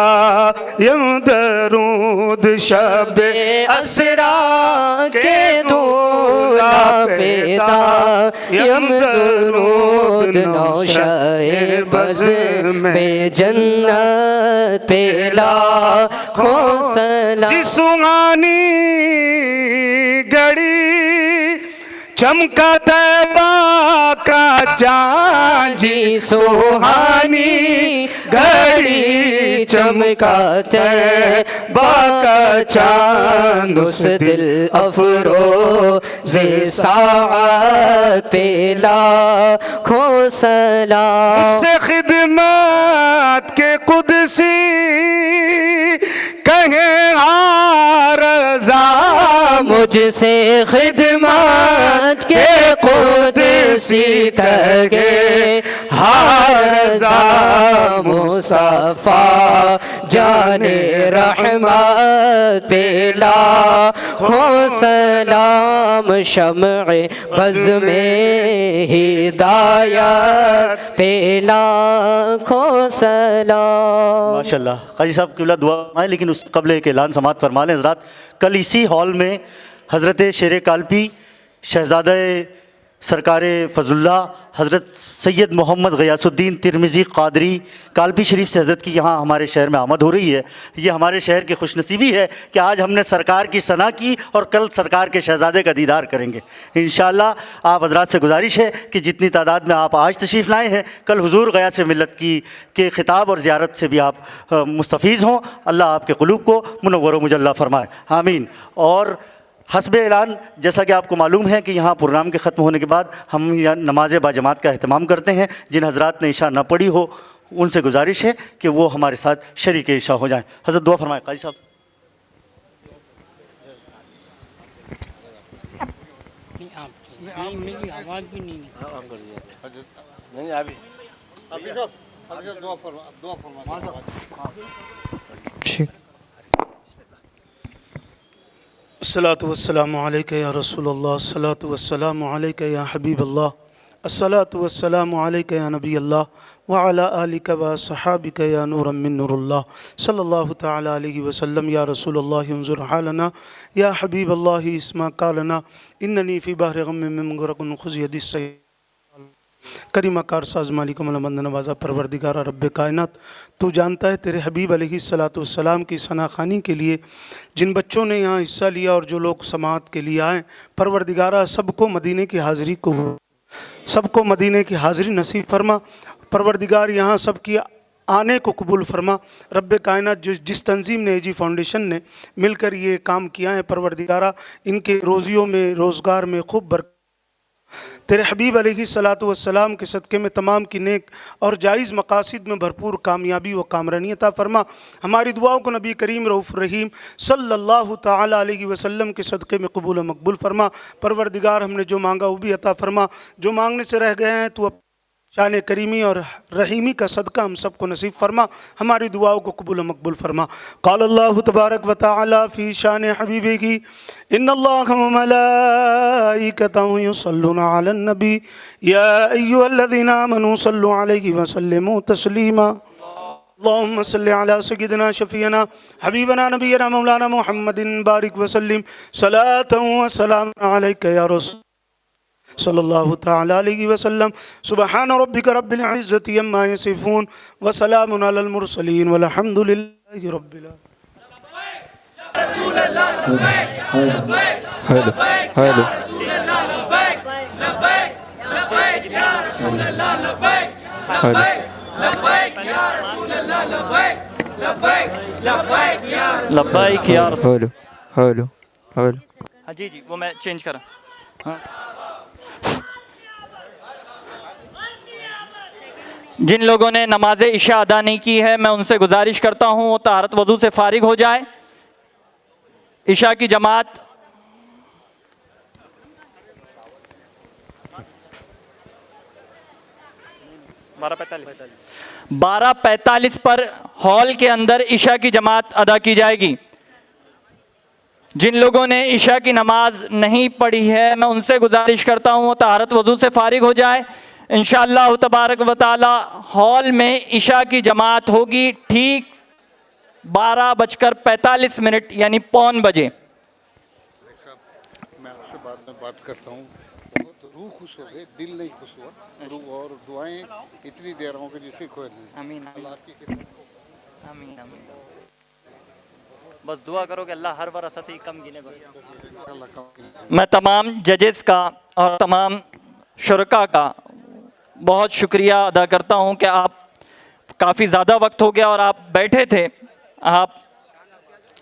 यम दरूद शब असरा के दूल्हा पैदा यम दरूद नौशाए बज़ में जन्नत पेला खोसला जी सुहानी गड़ी चमका तैबा का चांद जी सुहानी घड़ी चमका तैबा का चांद उस दिल अफरोज़े साअत पेला खोसला से खिदमत के कुदसी कहे आरज़ा मुझसे खिदमत के कुदसी कहे हारज़ा मुस्तफ़ा जाने रहमत पेला हो सलाम शम्अ बज़ में हिदायत पेला खो सलाम। माशाल्लाह काजी साहब क़िबला दुआ आए, लेकिन उस कबल एक ऐलान समात फरमा लें हज़रात। कल इसी हॉल में हज़रत शेर कालपी शहज़ादा सरकार फ़ज़लुल्लाह हज़रत सैयद मोहम्मद ग़ियासुद्दीन तिरमिज़ी क़ादरी कालपी शरीफ से हज़रत की यहाँ हमारे शहर में आमद हो रही है। ये हमारे शहर की खुशनसीबी है कि आज हमने सरकार की सना की और कल सरकार के शहज़ादे का दीदार करेंगे इंशाअल्लाह। आप हज़रात से गुजारिश है कि जितनी तादाद में आप आज तशरीफ़ लाए हैं, कल हुज़ूर ग़यास मिल्लत की के ख़िताब और ज़ियारत से भी आप मुस्तफ़ीज़ हों। अल्लाह आपके क़ुलूब को मुनव्वर व मुजल्ला फ़रमाए, आमीन। और हस्ब ऐलान जैसा कि आपको मालूम है कि यहाँ प्रोग्राम के ख़त्म होने के बाद हम यहाँ नमाज़ बाजमात का अहतमाम करते हैं। जिन हज़रात ने इशा न पढ़ी हो उनसे गुजारिश है कि वो हमारे साथ शरीक इशा हो जाएं। हज़रत दुआ फरमाएं काजी साहब। मेरी आवाज़ भी नहीं ठीक। अस्सलातु वस्सलामु अलैका या रसूलल्लाह, अस्सलातु वस्सलामु अलैका या हबीबल्लाह, अस्सलातु वस्सलामु अलैका या नबीअल्लाह व अला आलिका व सहाबिका या नूरम मिन नूरिल्लाह सल्लल्लाहु तआला अलैहि वसल्लम। या रसूलल्लाह उन्ज़ुर हालना या हबीबल्लाह इस्मा कालना इन्ननी फ़ी बहरि ग़म्मिन मुग़रक़ुन ख़ुज़ यदी सय्यद करीमा कारसाज मालिक मलमंद नवाज़ा परवरदिगारा रब्बे कायनात, तू जानता है तेरे हबीब अलैहिस्सलाम की सनाखानी के लिए जिन बच्चों ने यहाँ हिस्सा लिया और जो लोग समाअत के लिए आए, परवरदिगारा सबको मदीने की हाज़िरी नसीब फरमा। परवरदिगार यहाँ सब की आने को कबूल फरमा। रब्बे कायनात जिस तंजीम ने एजी फाउंडेशन ने मिलकर ये काम किया है, परवरदिगारा इनके रोज़ियों में रोज़गार में खूब बरकत, तेरे हबीब अलैहिस्सलातु वस्सलाम के सदक़े में तमाम की नेक और जायज़ मकासिद में भरपूर कामयाबी व कामरानी अता फरमा। हमारी दुआओं को नबी करीम रऊफ़ रहीम सल्लल्लाहु ताला अलैहि वसल्लम के सदक़े में कबूल मकबूल फरमा। परवरदिगार हमने जो मांगा वो भी अता फरमा, जो मांगने से रह गए हैं तू शान करीमी और रहीमी का सदका हम सबको नसीब फरमा। हमारी दुआओं को कबूल मकबूल फरमा। क़ाल अल्लाहु तबारक व तआला फ़ी शान हबीबिही इन्नल्लाहा व मलाइकतहु युसल्लूना अलन नबी या अय्युहल्लज़ीना आमनू सल्लु अलैहि व सल्लिमू तस्लीमा। अल्लाहुम्मा सल्लि अला सय्यिदिना शफ़ीअना हबीबना नबियना मौलाना मुहम्मदिन बारिक व सल्लिम सलातन व सलामन अलैका या रसूल सल्लल्लाहु ताला अलैहि वसल्लम। सुबहान रब्बिका रब्बिल इज़्ज़ति अम्मा यसिफून व सलामुन अलल मुरसलीन वल्हम्दुलिल्लाहि रब्बिल लब्बैक या रसूल। हेलो हाँ जी वो मैं चेंज करा। हाँ जिन लोगों ने नमाज इशा अदा नहीं की है मैं उनसे गुजारिश करता हूँ वो तहारत वज़ू से फारिग हो जाए। इशा की जमात बारह 45 पर हॉल के अंदर इशा की जमात अदा की जाएगी। जिन लोगों ने इशा की नमाज नहीं पढ़ी है मैं उनसे गुजारिश करता हूँ वो तहारत वज़ू से फारिग हो जाए। इंशाअल्लाह तबारक व तआला हॉल में इशा की जमात होगी ठीक 12:45 यानी पौन बजे। मैं आपसे बाद में बात करता हूँ। बहुत रूह खुश हो गई, दिल नहीं खुश हुआ। रूह और दुआएं इतनी दे रहा हूँ कि जिसकी कोई नहीं। आमीन अल्लाह की किरपा। आमीन आमीन। बस दुआ करो कि अल्लाह हर बार से कम गिने। इंशाअल्लाह कम। मैं तमाम जजेस का और तमाम शुरका का बहुत शुक्रिया अदा करता हूँ कि आप काफ़ी ज़्यादा वक्त हो गया और आप बैठे थे। आप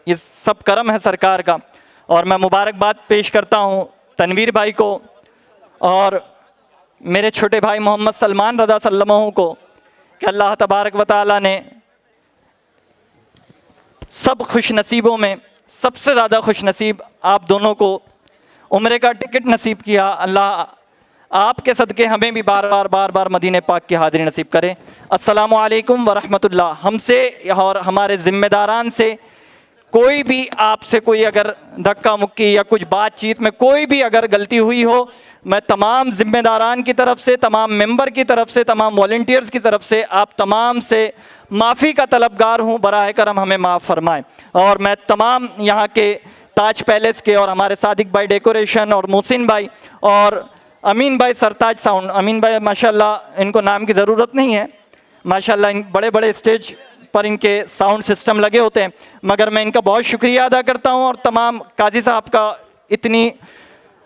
ये सब करम है सरकार का। और मैं मुबारकबाद पेश करता हूँ तनवीर भाई को और मेरे छोटे भाई मोहम्मद सलमान रज़ा सल्लमहू को कि अल्लाह तबारक व तआला ने सब खुश नसीबों में सबसे ज़्यादा खुश नसीब आप दोनों को उम्रे का टिकट नसीब किया। अल्लाह आपके सदक़े हमें भी बार बार मदीने पाक की हाज़िरी नसीब करे। अस्सलामु अलैकुम व रहमतुल्लाह। हमसे और हमारे ज़िम्मेदारान से कोई भी आपसे कोई अगर धक्का मुक्की या कुछ बातचीत में कोई भी अगर गलती हुई हो मैं तमाम ज़िम्मेदारान की तरफ से, तमाम मेंबर की तरफ से, तमाम वॉलंटियर्स की तरफ से आप तमाम से माफ़ी का तलबगार हूँ। बराए करम हमें माफ़ फरमाएँ। और मैं तमाम यहाँ के ताज पैलेस के और हमारे सादिक भाई डेकोरेशन और मोहसिन भाई और अमीन भाई सरताज साउंड, अमीन भाई माशाल्लाह इनको नाम की ज़रूरत नहीं है, माशाल्लाह इन बड़े बड़े स्टेज पर इनके साउंड सिस्टम लगे होते हैं, मगर मैं इनका बहुत शुक्रिया अदा करता हूँ। और तमाम काजी साहब का इतनी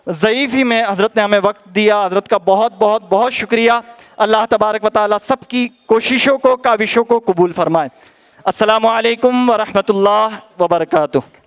ज़ईफ़ी में हज़रत ने हमें वक्त दिया, हज़रत का बहुत शुक्रिया। अल्लाह तबारक व तआला सब की कोशिशों को, काविशों को कबूल फरमाए। अस्सलामु अलैकुम व रहमतुल्लाह व बरकातुहू।